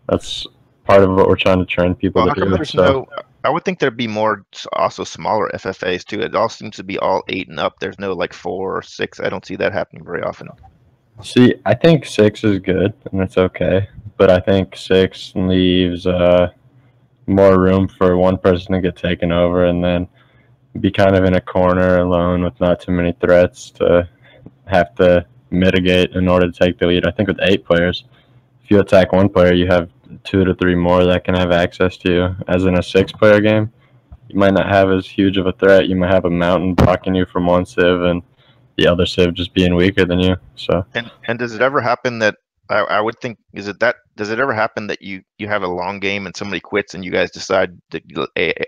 that's part of what we're trying to train people to do. So I would think there'd be more also smaller FFAs too. It all seems to be all 8 and up. There's no like 4 or 6. I don't see that happening very often. See, I think 6 is good and it's okay, but I think 6 leaves more room for one person to get taken over and then be kind of in a corner alone with not too many threats to have to mitigate in order to take the lead. I think with 8 players, if you attack one player, you have 2 to 3 more that can have access to you. As in a 6-player game, you might not have as huge of a threat. You might have a mountain blocking you from one civ and the other civ just being weaker than you. So and does it ever happen that I would think does it ever happen that you have a long game and somebody quits and you guys decide to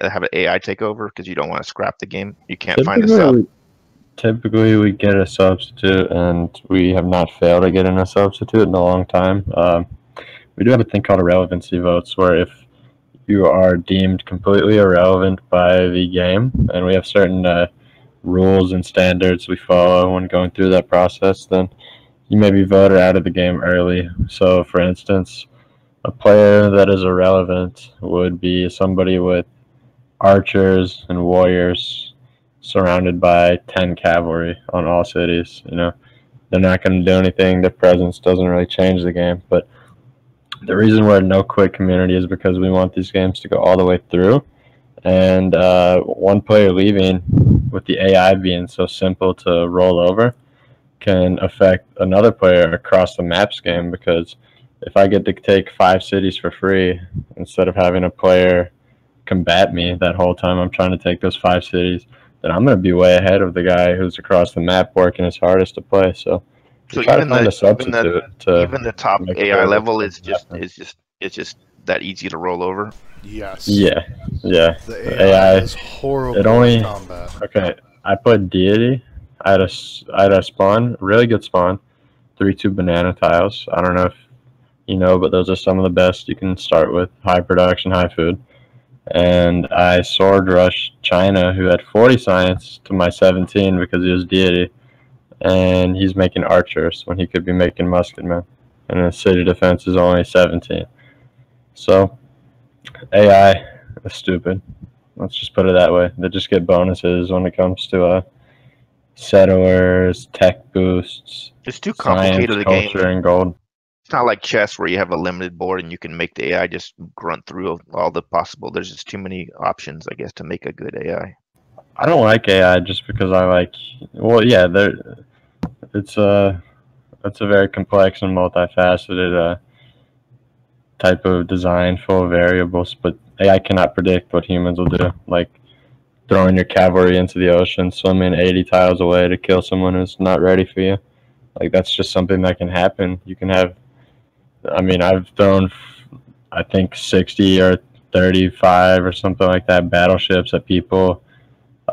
have an AI take over because you don't want to scrap the game? You can't find a sub. Typically, we get a substitute, and we have not failed to get in a substitute in a long time. We do have a thing called irrelevancy votes, where if you are deemed completely irrelevant by the game, and we have certain rules and standards we follow when going through that process, then you may be voted out of the game early. So, for instance, a player that is irrelevant would be somebody with archers and warriors surrounded by 10 cavalry on all cities. They're not going to do anything. Their presence doesn't really change the game. But the reason we're a no-quit community is because we want these games to go all the way through. And one player leaving, with the AI being so simple to roll over, can affect another player across the maps game, because if I get to take 5 cities for free instead of having a player combat me that whole time I'm trying to take those 5 cities, then I'm going to be way ahead of the guy who's across the map working his hardest to play. So even the top AI level is just that easy to roll over. Yes. Yeah. The AI is horrible in combat. Okay, I put deity. I had a spawn, really good spawn, 3/2 banana tiles. I don't know if you know, but those are some of the best you can start with. High production, high food. And I sword rushed China, who had 40 science, to my 17 because he was deity, and he's making archers when he could be making musketmen, and his city defense is only 17. So AI is stupid. Let's just put it that way. They just get bonuses when it comes to settlers, tech boosts, It's too science, complicated a game. culture, and gold. It's not like chess where you have a limited board and you can make the AI just grunt through all the possible. There's just too many options, I guess, to make a good AI. I don't like AI just because I like. Well, yeah, it's a very complex and multifaceted type of design full of variables, but AI cannot predict what humans will do. Like throwing your cavalry into the ocean, swimming 80 tiles away to kill someone who's not ready for you. Like that's just something that can happen. You can have. I mean, I've thrown, I think 60 or 35 or something like that battleships at people.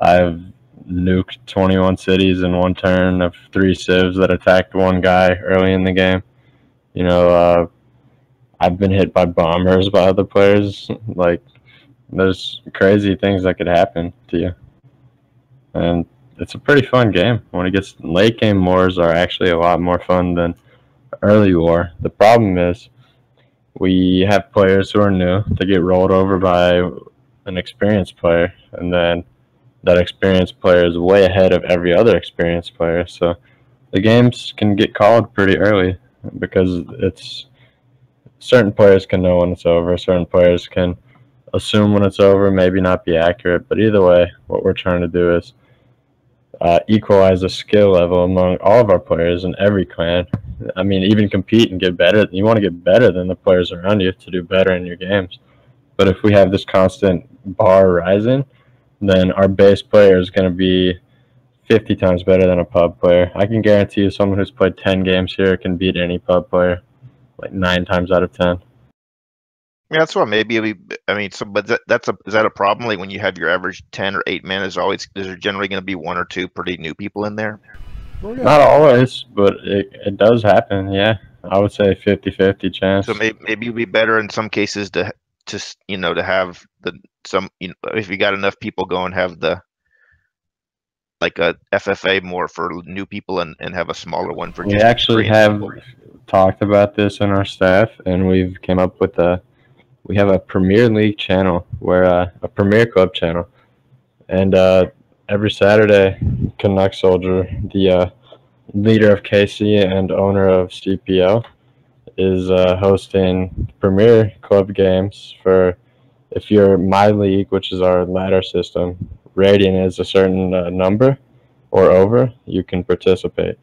I've nuked 21 cities in one turn of 3 civs that attacked one guy early in the game. You know, I've been hit by bombers by other players. Like, there's crazy things that could happen to you. And it's a pretty fun game. When it gets late game wars are actually a lot more fun than early war. The problem is we have players who are new. They get rolled over by an experienced player, and then that experienced player is way ahead of every other experienced player. So the games can get called pretty early because it's certain players can know when it's over. Certain players can assume when it's over, maybe not be accurate. But either way, what we're trying to do is equalize the skill level among all of our players in every clan. I mean, even compete and get better. You want to get better than the players around you to do better in your games. But if we have this constant bar rising, then our base player is going to be 50 times better than a pub player. I can guarantee you someone who's played 10 games here can beat any pub player, like 9 times out of 10. Yeah, that's what maybe I mean, so but is that a problem? Like when you have your average 10 or 8 men, is there generally going to be 1 or 2 pretty new people in there? Well, yeah. Not always, but it does happen. Yeah, I would say 50-50 chance. So maybe it'd be better in some cases to have if you got enough people go and have like a FFA more for new people and have a smaller one for just. We actually have talked about this in our staff, and we've came up with we have a Premier League channel where a Premier Club channel, and every Saturday, Canuck Soldier, the leader of KC and owner of CPL, is hosting Premier Club games for, if you're My League, which is our ladder system, rating is a certain number or over, you can participate.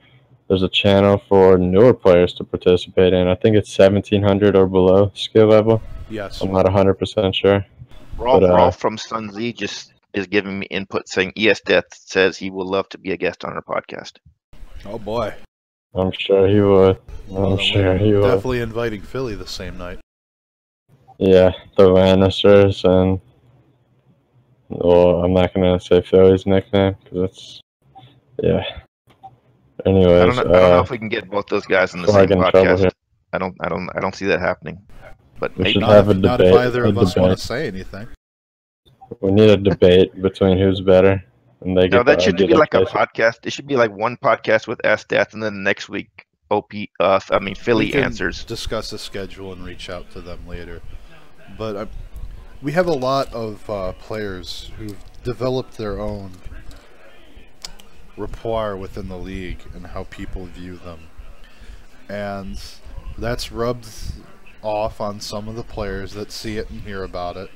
There's a channel for newer players to participate in. I think it's 1700 or below skill level. Yes. I'm not 100% sure. Rolf from Sun Z just is giving me input saying ES Death says he will love to be a guest on our podcast. Oh boy. I'm sure he would. I'm sure he would. Definitely inviting Philly the same night. Yeah, the Lannisters and... Well, I'm not going to say Philly's nickname because it's... Yeah. Anyways, I don't know if we can get both those guys in the same podcast. I don't see that happening. But we maybe should have a debate. Not if either of us want to say anything. We need a debate between who's better. And they no, that shouldn't be like a podcast. It should be like one podcast with S-Stats, and then next week Philly answers. Discuss the schedule and reach out to them later. But we have a lot of players who've developed their own rapport within the league and how people view them, and that's rubbed off on some of the players that see it and hear about it.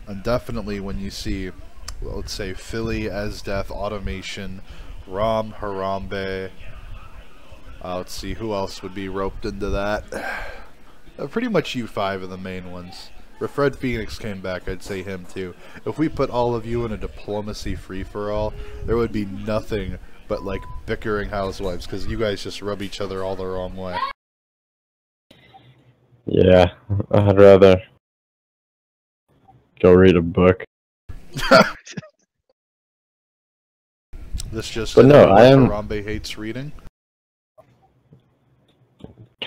And definitely when you see, let's say, Philly, Death, Automation, Ram, Harambe, let's see who else would be roped into that. Pretty much you 5 are the main ones. If Fred Phoenix came back, I'd say him too. If we put all of you in a diplomacy free-for-all, there would be nothing but like bickering housewives, because you guys just rub each other all the wrong way. Yeah, I'd rather go read a book. This just But in, no, what I am Harambe hates reading.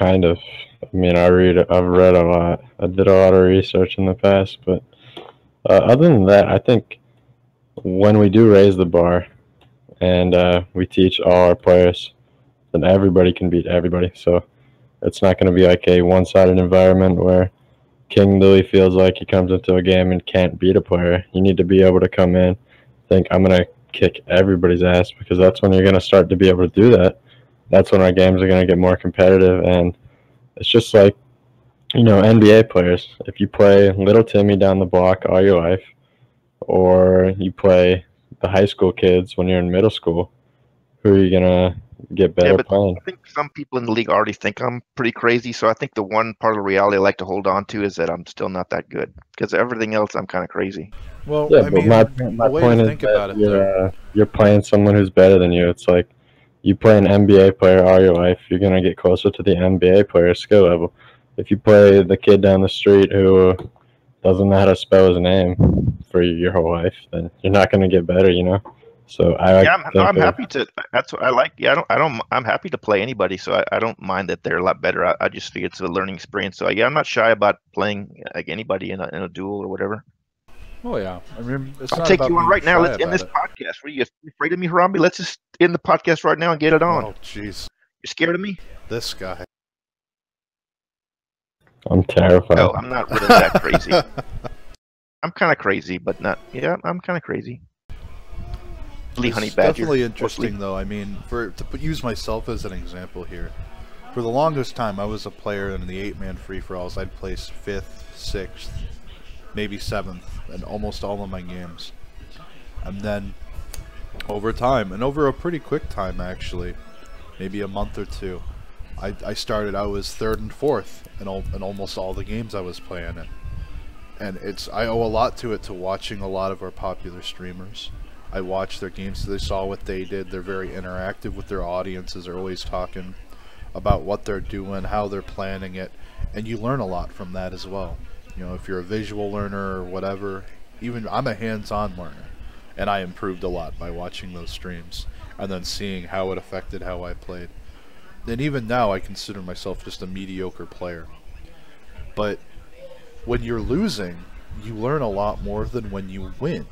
kind of. I mean, I've read a lot. I did a lot of research in the past, but other than that, I think when we do raise the bar and we teach all our players, then everybody can beat everybody. So it's not going to be like a one-sided environment where King Louis feels like he comes into a game and can't beat a player. You need to be able to come in, think, I'm going to kick everybody's ass, because that's when you're going to start to be able to do that. That's when our games are going to get more competitive. And it's just like, NBA players. If you play little Timmy down the block all your life, or you play the high school kids when you're in middle school, who are you going to get better but playing? I think some people in the league already think I'm pretty crazy. So I think the one part of reality I like to hold on to is that I'm still not that good, because everything else I'm kind of crazy. Well, Yeah, I but mean, my the way point to is think about that it, though. you're playing someone who's better than you. It's like you play an NBA player all your life, you're going to get closer to the NBA player skill level. If you play the kid down the street who doesn't know how to spell his name for your whole life, then you're not going to get better, So Yeah, I'm happy to. That's what I like. Yeah, I'm happy to play anybody. So I don't mind that they're a lot better. I just think it's a learning experience. So yeah, I'm not shy about playing like anybody in a duel or whatever. Oh yeah, I mean, it's I'll not take about you on being right now. shy Let's end about this it. podcast. What are you afraid of me, Harambe? Let's just end the podcast right now and get it on. Oh jeez, You're scared of me? this guy. I'm terrified. No, I'm not really that crazy. I'm kind of crazy, but not. Yeah, I'm kind of crazy. Honey It's badger. definitely interesting, mostly. though. I mean, use myself as an example here. For the longest time, I was a player in the 8-man free-for-alls. I'd place 5th, 6th, maybe 7th in almost all of my games. And then, over time, and over a pretty quick time actually, maybe a month or two, I was 3rd and 4th in almost all the games I was playing in. And I owe a lot to it, to watching a lot of our popular streamers. I watch their games, so they saw what they did. They're very interactive with their audiences. They're always talking about what they're doing, how they're planning it, and you learn a lot from that as well. If you're a visual learner or whatever, even I'm a hands-on learner, and I improved a lot by watching those streams and then seeing how it affected how I played. And even now, I consider myself just a mediocre player. But when you're losing, you learn a lot more than when you win.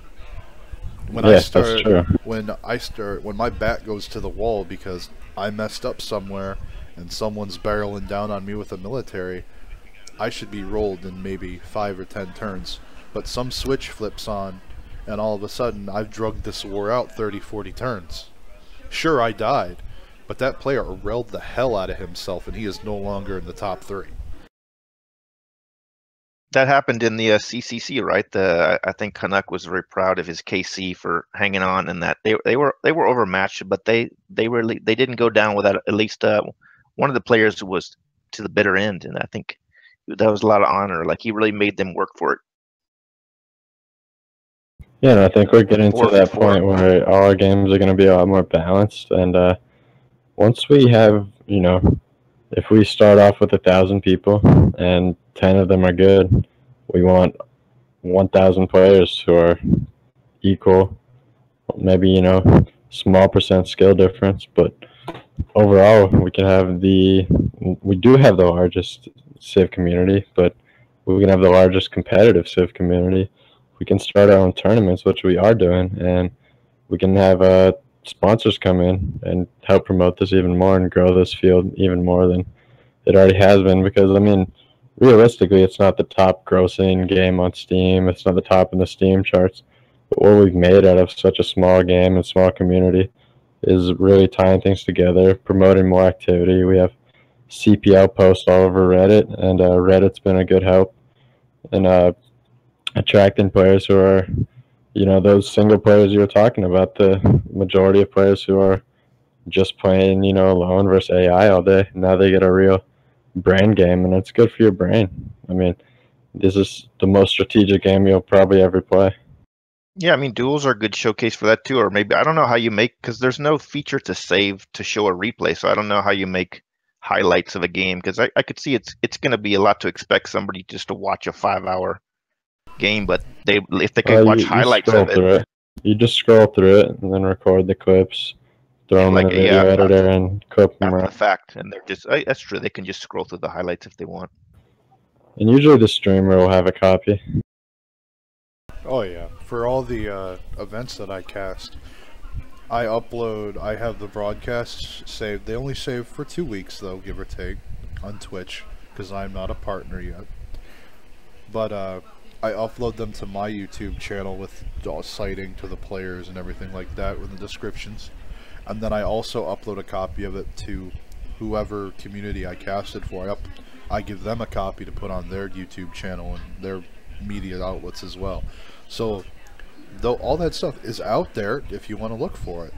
When Yes, that's true. When my back goes to the wall because I messed up somewhere and someone's barreling down on me with a military, I should be rolled in maybe 5 or 10 turns. But some switch flips on, and all of a sudden I've drugged this war out 30, 40 turns. Sure, I died, but that player railed the hell out of himself, and he is no longer in the top 3. That happened in the CCC, right? I think Canuck was very proud of his KC for hanging on, and that they were overmatched, but they didn't go down without at least one of the players was to the bitter end, and I think that was a lot of honor. Like, he really made them work for it. Yeah, and I think we're getting to that 4-4. point where all our games are going to be a lot more balanced. And once we have, if we start off with 1,000 people and 10 of them are good, we want 1,000 players who are equal. Maybe, small percent skill difference, but overall we do have the largest Civ community, but we can have the largest competitive Civ community. We can start our own tournaments, which we are doing, and we can have sponsors come in and help promote this even more and grow this field even more than it already has been. Because, I mean, realistically, it's not the top grossing game on Steam. It's not the top in the Steam charts. But what we've made out of such a small game and small community is really tying things together, promoting more activity. We have CPL posts all over Reddit, and Reddit's been a good help in attracting players who are, those single players you were talking about, the majority of players who are just playing, alone versus AI all day. Now they get a real brain game, and it's good for your brain. I mean, this is the most strategic game you'll probably ever play. Yeah, I mean, duels are a good showcase for that too. Or maybe, I don't know how you make, because there's no feature to save to show a replay. So I don't know how you make highlights of a game, because I could see it's going to be a lot to expect somebody just to watch a 5-hour game, but if they could watch highlights of it. You just scroll through it and then record the clips, throw them in a video editor, and clip them after the fact. And they're just that's true. They can just scroll through the highlights if they want. And usually the streamer will have a copy. Oh yeah, for all the events that I cast, I have the broadcasts saved. They only save for 2 weeks though, give or take, on Twitch, because I'm not a partner yet. But I upload them to my YouTube channel with citing to the players and everything like that with the descriptions. And then I also upload a copy of it to whoever community I casted for. I give them a copy to put on their YouTube channel and their media outlets as well. So though all that stuff is out there if you want to look for it.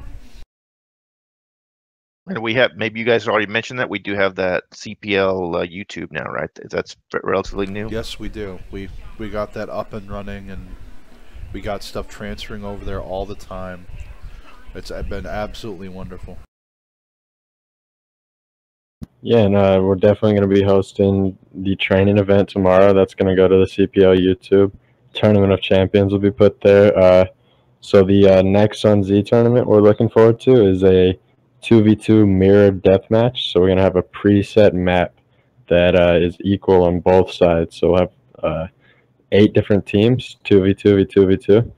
And we have, maybe you guys already mentioned that we do have that CPL YouTube now, right? That's relatively new. Yes, we do. We got that up and running, and we got stuff transferring over there all the time. It's been absolutely wonderful. Yeah, and we're definitely going to be hosting the training event tomorrow. That's going to go to the CPL YouTube. Tournament of Champions will be put there. So the next Sun Z tournament we're looking forward to is a 2v2 mirrored deathmatch. So we're going to have a preset map that is equal on both sides. So we'll have 8 different teams, 2v2, v2v2.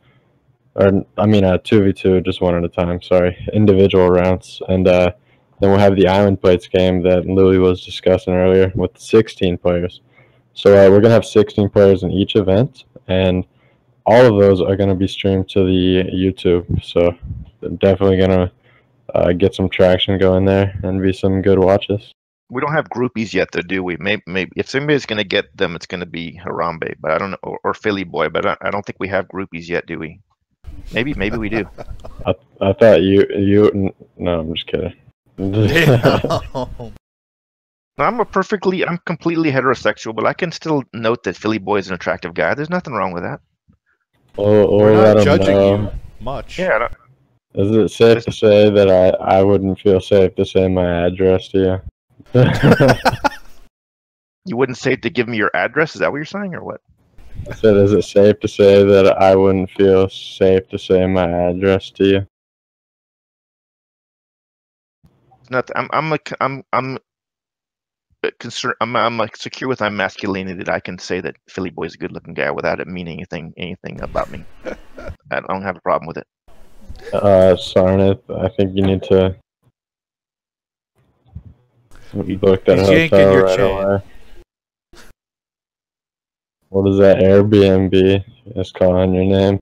Or, I mean, 2v2, just one at a time, sorry. Individual rounds. And then we'll have the Island Plates game that Louis was discussing earlier with 16 players. So we're going to have 16 players in each event. And all of those are going to be streamed to the YouTube. So they're definitely going to get some traction going there and be some good watches. We don't have groupies yet, though, do we? Maybe if somebody's going to get them, it's going to be Harambe, but I don't know, or Philly Boy, but I don't think we have groupies yet, do we? Maybe we do. I thought you. No, I'm just kidding. I'm completely heterosexual, but I can still note that Philly Boy is an attractive guy. There's nothing wrong with that. We're not judging you much. Yeah. Is it safe to say that I wouldn't feel safe to say my address to you? You wouldn't say to give me your address? Is that what you're saying, or what? I said, is it safe to say that I wouldn't feel safe to say my address to you? Not. I'm concerned. I'm like secure with my masculinity that I can say that Philly Boy's a good-looking guy without it meaning anything about me. I don't have a problem with it. Sarnath, I think you need to book that hotel right away. What is that Airbnb? Just calling your name.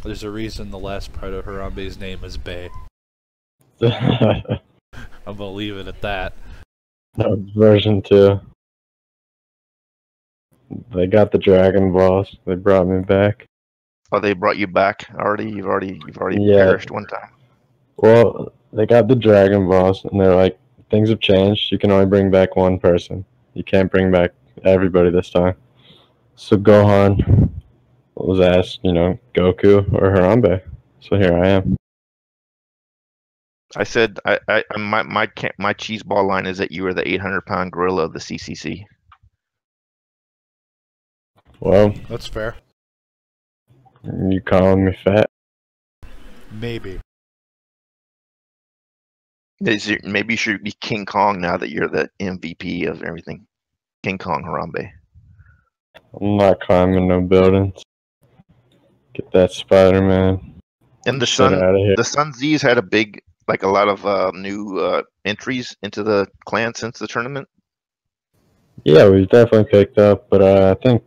There's a reason the last part of Harambe's name is Bay. I'm gonna leave it at that. No, version 2. They got the Dragon Balls. They brought me back. Oh, they brought you back already? You've already perished one time. Well, they got the Dragon Balls, and they're like, things have changed. You can only bring back one person. You can't bring back everybody this time. So Gohan was asked, Goku or Harambe. So here I am. I said, my cheese ball line is that you are the 800-pound gorilla of the CCC. Well, that's fair. You calling me fat? Maybe. Maybe you should be King Kong now that you're the MVP of everything. King Kong Harambe. I'm not climbing no buildings. Get that Spider-Man. And the Sun Z's had a lot of new entries into the clan since the tournament. Yeah, we've definitely picked up, but I think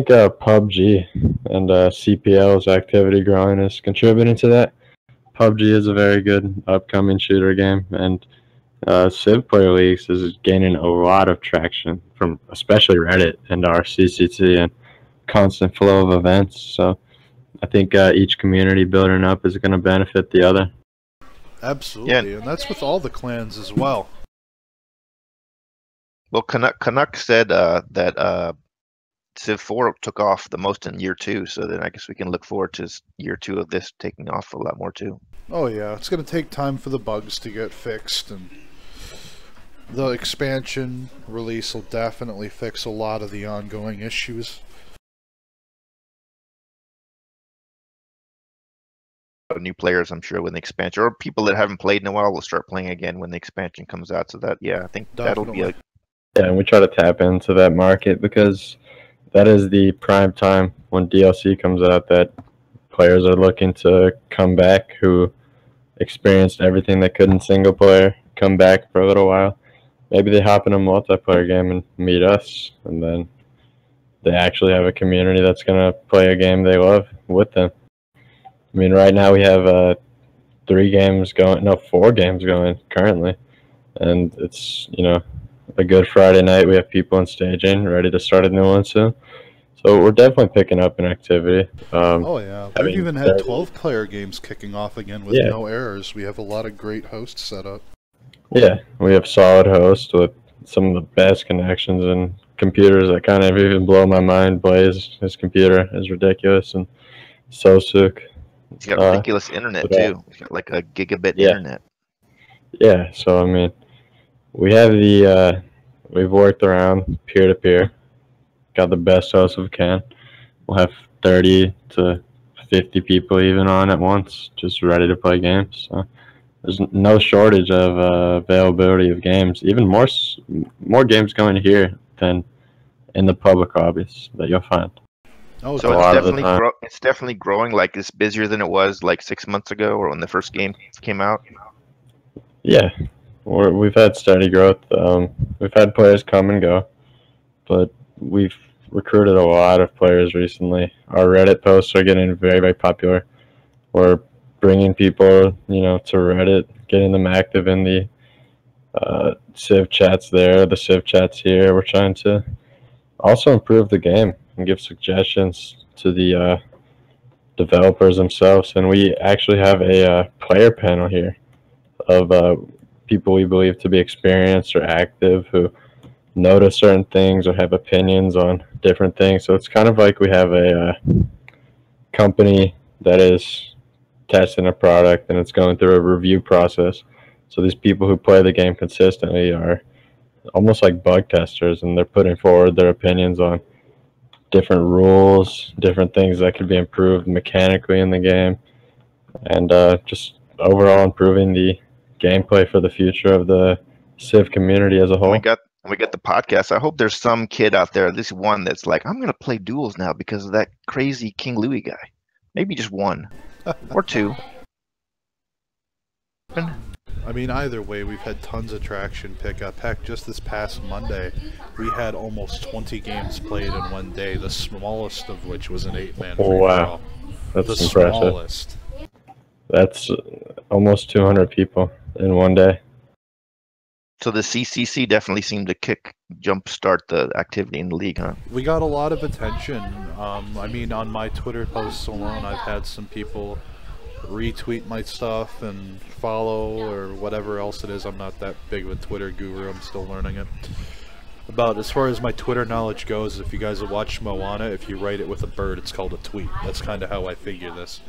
PUBG and CPL's activity growing is contributing to that. PUBG is a very good upcoming shooter game, and Civ Players League is gaining a lot of traction from especially Reddit and our CCT and constant flow of events. So I think each community building up is going to benefit the other. Absolutely, yeah. And that's with all the clans as well. Well, Canuck said that Civ 4 took off the most in year 2, so then I guess we can look forward to year 2 of this taking off a lot more too. Oh yeah, it's going to take time for the bugs to get fixed, and The expansion release will definitely fix a lot of the ongoing issues. New players, I'm sure, when the expansion, or people that haven't played in a while will start playing again when the expansion comes out. So that, yeah, I think that'll be a. Yeah, and we try to tap into that market because that is the prime time when DLC comes out that players are looking to come back who experienced everything they could in single player, come back for a little while. Maybe they hop in a multiplayer game and meet us, and then they actually have a community that's going to play a game they love with them. I mean, right now we have 4 games going currently, and it's, a good Friday night. We have people in staging, ready to start a new one soon. So we're definitely picking up in activity. Oh yeah, we've even had 12-player games kicking off again with no errors. We have a lot of great hosts set up. Yeah, we have solid hosts with some of the best connections and computers that kind of even blow my mind. Blaze, his computer is ridiculous, and Sosuk. He's got ridiculous internet too. He's got like a gigabit internet. Yeah, so I mean, we have we've worked around peer-to-peer, got the best hosts we can. We'll have 30 to 50 people even on at once, just ready to play games. So there's no shortage of availability of games. Even more games going here than in the public lobbies that you'll find. Oh, so it's definitely growing. Like it's busier than it was like 6 months ago, or when the first game came out. Yeah, we've had steady growth. We've had players come and go, but we've recruited a lot of players recently. Our Reddit posts are getting very, very popular. We're bringing people, to Reddit, getting them active in the Civ chats there, the Civ chats here. We're trying to also improve the game and give suggestions to the developers themselves. And we actually have a player panel here of people we believe to be experienced or active who notice certain things or have opinions on different things. So it's kind of like we have a company that is testing a product and it's going through a review process. So these people who play the game consistently are almost like bug testers, and they're putting forward their opinions on different rules, different things that could be improved mechanically in the game, and just overall improving the gameplay for the future of the Civ community as a whole. We got the podcast. I hope there's some kid out there, this one, that's like, I'm gonna play duels now because of that crazy King Louis guy. Maybe just one or two. I mean, either way, we've had tons of traction pick up. Heck, just this past Monday, we had almost 20 games played in one day, the smallest of which was an 8-man free-for-all. Wow. That's the impressive. Smallest. That's almost 200 people in one day. So the CCC definitely seemed to jumpstart the activity in the league, huh? We got a lot of attention. I mean, on my Twitter posts alone, I've had some people retweet my stuff and follow or whatever else it is. I'm not that big of a Twitter guru. I'm still learning it. About as far as my Twitter knowledge goes, if you guys have watched Moana, if you write it with a bird, it's called a tweet. That's kind of how I figure this.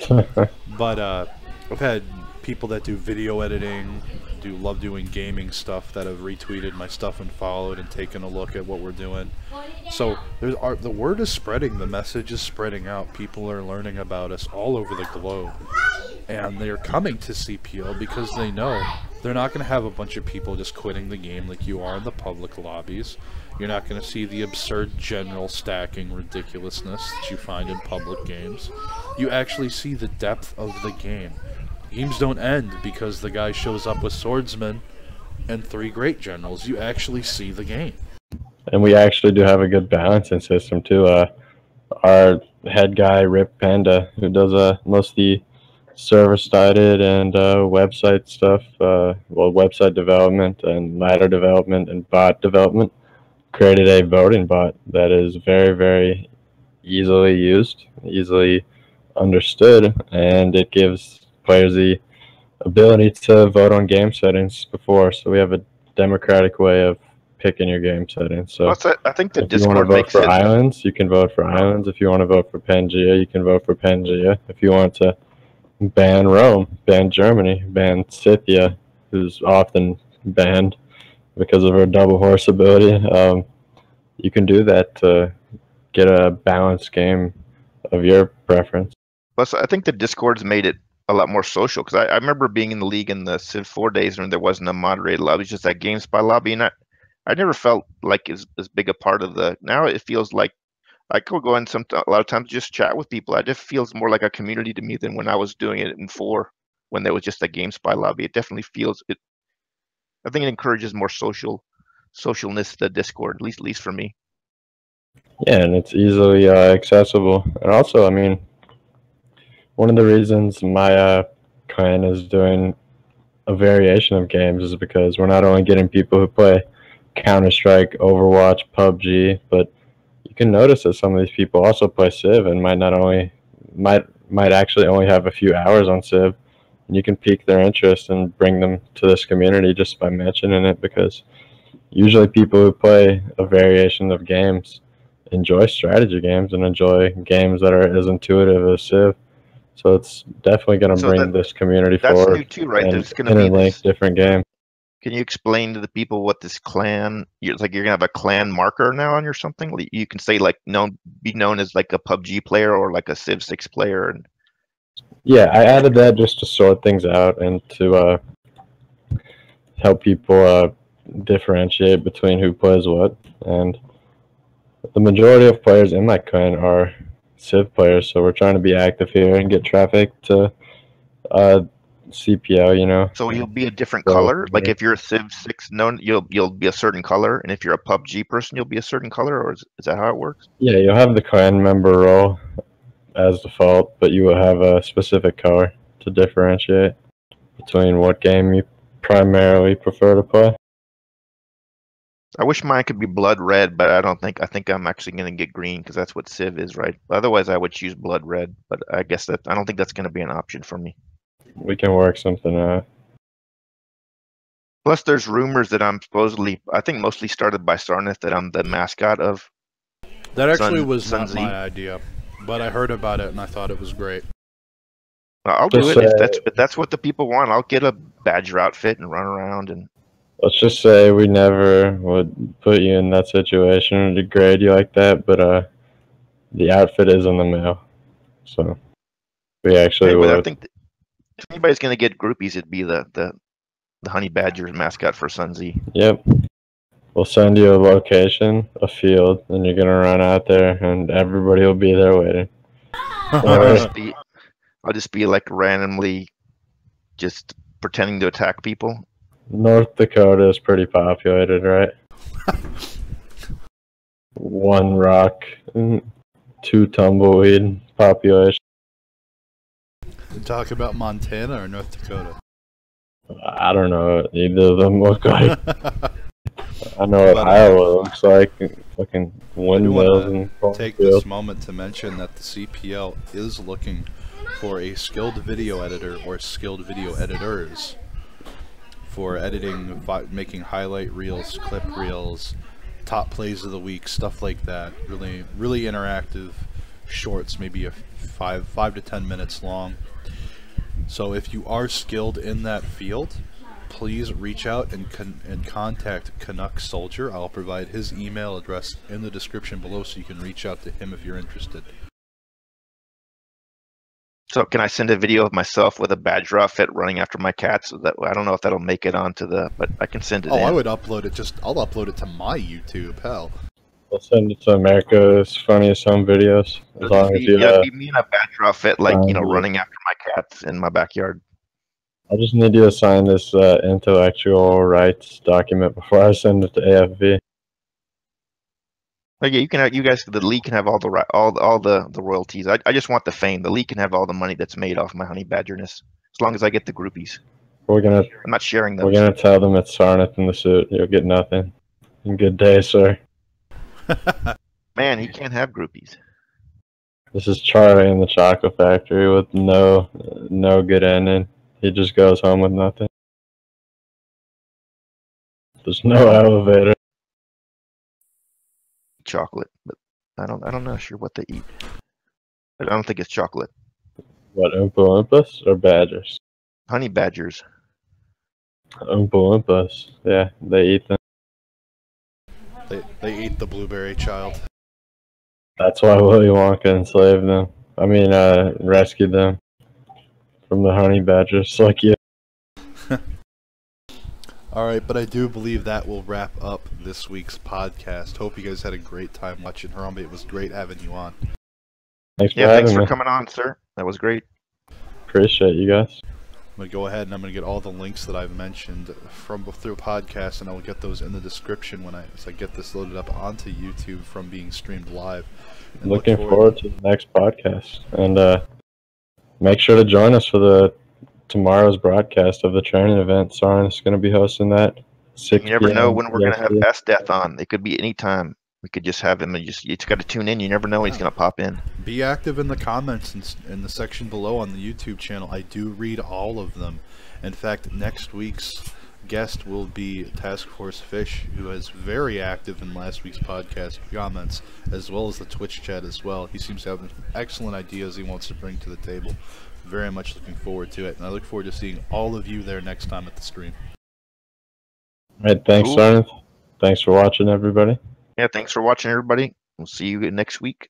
But I've had people that do video editing, love doing gaming stuff, that have retweeted my stuff and followed and taken a look at what we're doing. So the word is spreading, the message is spreading out. People are learning about us all over the globe, and they're coming to CPL because they know they're not going to have a bunch of people just quitting the game like you are in the public lobbies. You're not going to see the absurd general stacking ridiculousness that you find in public games. You actually see the depth of the game. Games don't end because the guy shows up with swordsmen and 3 great generals. You actually see the game. And we actually do have a good balancing system too. Our head guy, Rip Panda, who does most of the server-sided and website stuff, website development and ladder development and bot development, created a voting bot that is very, very easily used, easily understood, and it gives players the ability to vote on game settings before. So we have a democratic way of picking your game settings. So I think the if you want to vote for islands, you can vote for islands. If you want to vote for Pangea, you can vote for Pangea. If you want to ban Rome, ban Germany, ban Scythia, who's often banned, because of her double horse ability. You can do that to get a balanced game of your preference. Plus, I think the Discord's made it a lot more social because I remember being in the league in the Civ 4 days when there wasn't a moderated lobby, it was just that GameSpy lobby, and I never felt like as big a part of the. Now it feels like I could go in a lot of times just chat with people. It just feels more like a community to me than when I was doing it in 4 when there was just a GameSpy lobby. It definitely feels it. I think it encourages more socialness, the Discord, at least for me. Yeah, and it's easily accessible. And also, I mean, one of the reasons my clan is doing a variation of games is because we're not only getting people who play Counter-Strike, Overwatch, PUBG, but you can notice that some of these people also play Civ and might actually only have a few hours on Civ. And you can pique their interest and bring them to this community just by mentioning it, because usually people who play a variation of games enjoy strategy games and enjoy games that are as intuitive as Civ. So it's definitely going to bring this community forward. That's new too, right? And There's going to be interlink different games. Can you explain to the people what this clan? It's like you're gonna have a clan marker now on your something. Like you can say like be known as like a PUBG player or like a Civ 6 player. And yeah, I added that just to sort things out and to help people differentiate between who plays what. And the majority of players in my clan are Civ players, so we're trying to be active here and get traffic to CPL, you know. So you'll be a different color. Like if you're a Civ 6 known, you'll be a certain color, and if you're a PUBG person, you'll be a certain color, or is that how it works? Yeah, you'll have the clan member role as default, but you will have a specific color to differentiate between what game you primarily prefer to play. I wish mine could be blood red, but I think I'm actually going to get green because that's what Civ is, right? Otherwise, I would choose blood red, but I guess I don't think that's going to be an option for me. We can work something out. Plus, there's rumors that I'm supposedly, I think mostly started by Sarnath, that I'm the mascot of. That actually was not my idea, but I heard about it and I thought it was great. I'll do it if that's what the people want. I'll get a badger outfit and run around and. Let's just say we never would put you in that situation or degrade you like that, but the outfit is in the mail, so we actually would. I think if anybody's gonna get groupies, it'd be the honey badger mascot for Sunzi. Yep. We'll send you a location, a field, and you're gonna run out there, and everybody will be there waiting. I'll just be like randomly just pretending to attack people. North Dakota is pretty populated, right? 1 rock, 2 tumbleweed population. You talk about Montana or North Dakota? I don't know. Either of them look like. I know what Iowa looks like. Fucking windmills and take this moment to mention that the CPL is looking for a skilled video editor or skilled video editors for editing, making highlight reels, clip reels, top plays of the week, stuff like that. Really interactive shorts, maybe 5 to 10 minutes long. So if you are skilled in that field, please reach out and contact Canuck Soldier. I'll provide his email address in the description below so you can reach out to him if you're interested. So can I send a video of myself with a badger outfit running after my cats? So that I don't know if that'll make it onto but I can send it. Oh, I would upload it. I'll upload it to my YouTube. Hell, I'll send it to America's Funniest Home Videos. As long as you be me in a badger outfit, like running after my cats in my backyard. I just need you to sign this intellectual rights document before I send it to AFV. Oh, yeah, you can have, the league can have all the royalties. I just want the fame. The league can have all the money that's made off my honey badgerness, as long as I get the groupies. I'm not sharing those. We're gonna tell them it's Sarnath in the suit. You'll get nothing. Good day, sir. Man, he can't have groupies. This is Charlie in the chocolate factory with no good ending. He just goes home with nothing. There's no elevator. Chocolate, but I don't know sure what they eat. But I don't think it's chocolate. What, Oompa Loompas or badgers? Honey badgers. Oompa Loompas. Yeah, they eat them. They ate the blueberry child. That's why Willy Wonka enslaved them. I mean, rescued them from the honey badgers. Like you. Alright, but I do believe that will wrap up this week's podcast. Hope you guys had a great time watching. Harambe, it was great having you on. Thanks for Yeah, having thanks for me. coming on, sir. That was great. Appreciate you guys. I'm going to go ahead and I'm going to get all the links that I've mentioned from through podcast, and I will get those in the description when I get this loaded up onto YouTube from being streamed live. And Looking forward to the next podcast. And make sure to join us for tomorrow's broadcast of the training event. Soren's going to be hosting that. 6 You never know p.m. when we're going to have EST. S Death on. It could be any time. We could just have him, and you just got to tune in. You never know when he's going to pop in. Be active in the comments in the section below on the YouTube channel. I do read all of them. In fact, next week's guest will be Task Force Fish, who is very active in last week's podcast comments, as well as the Twitch chat as well. He seems to have excellent ideas he wants to bring to the table. Very much looking forward to it, and I look forward to seeing all of you there next time at the stream. All right, thanks, Cool. Soren. Thanks for watching, everybody. Yeah, thanks for watching, everybody. We'll see you next week.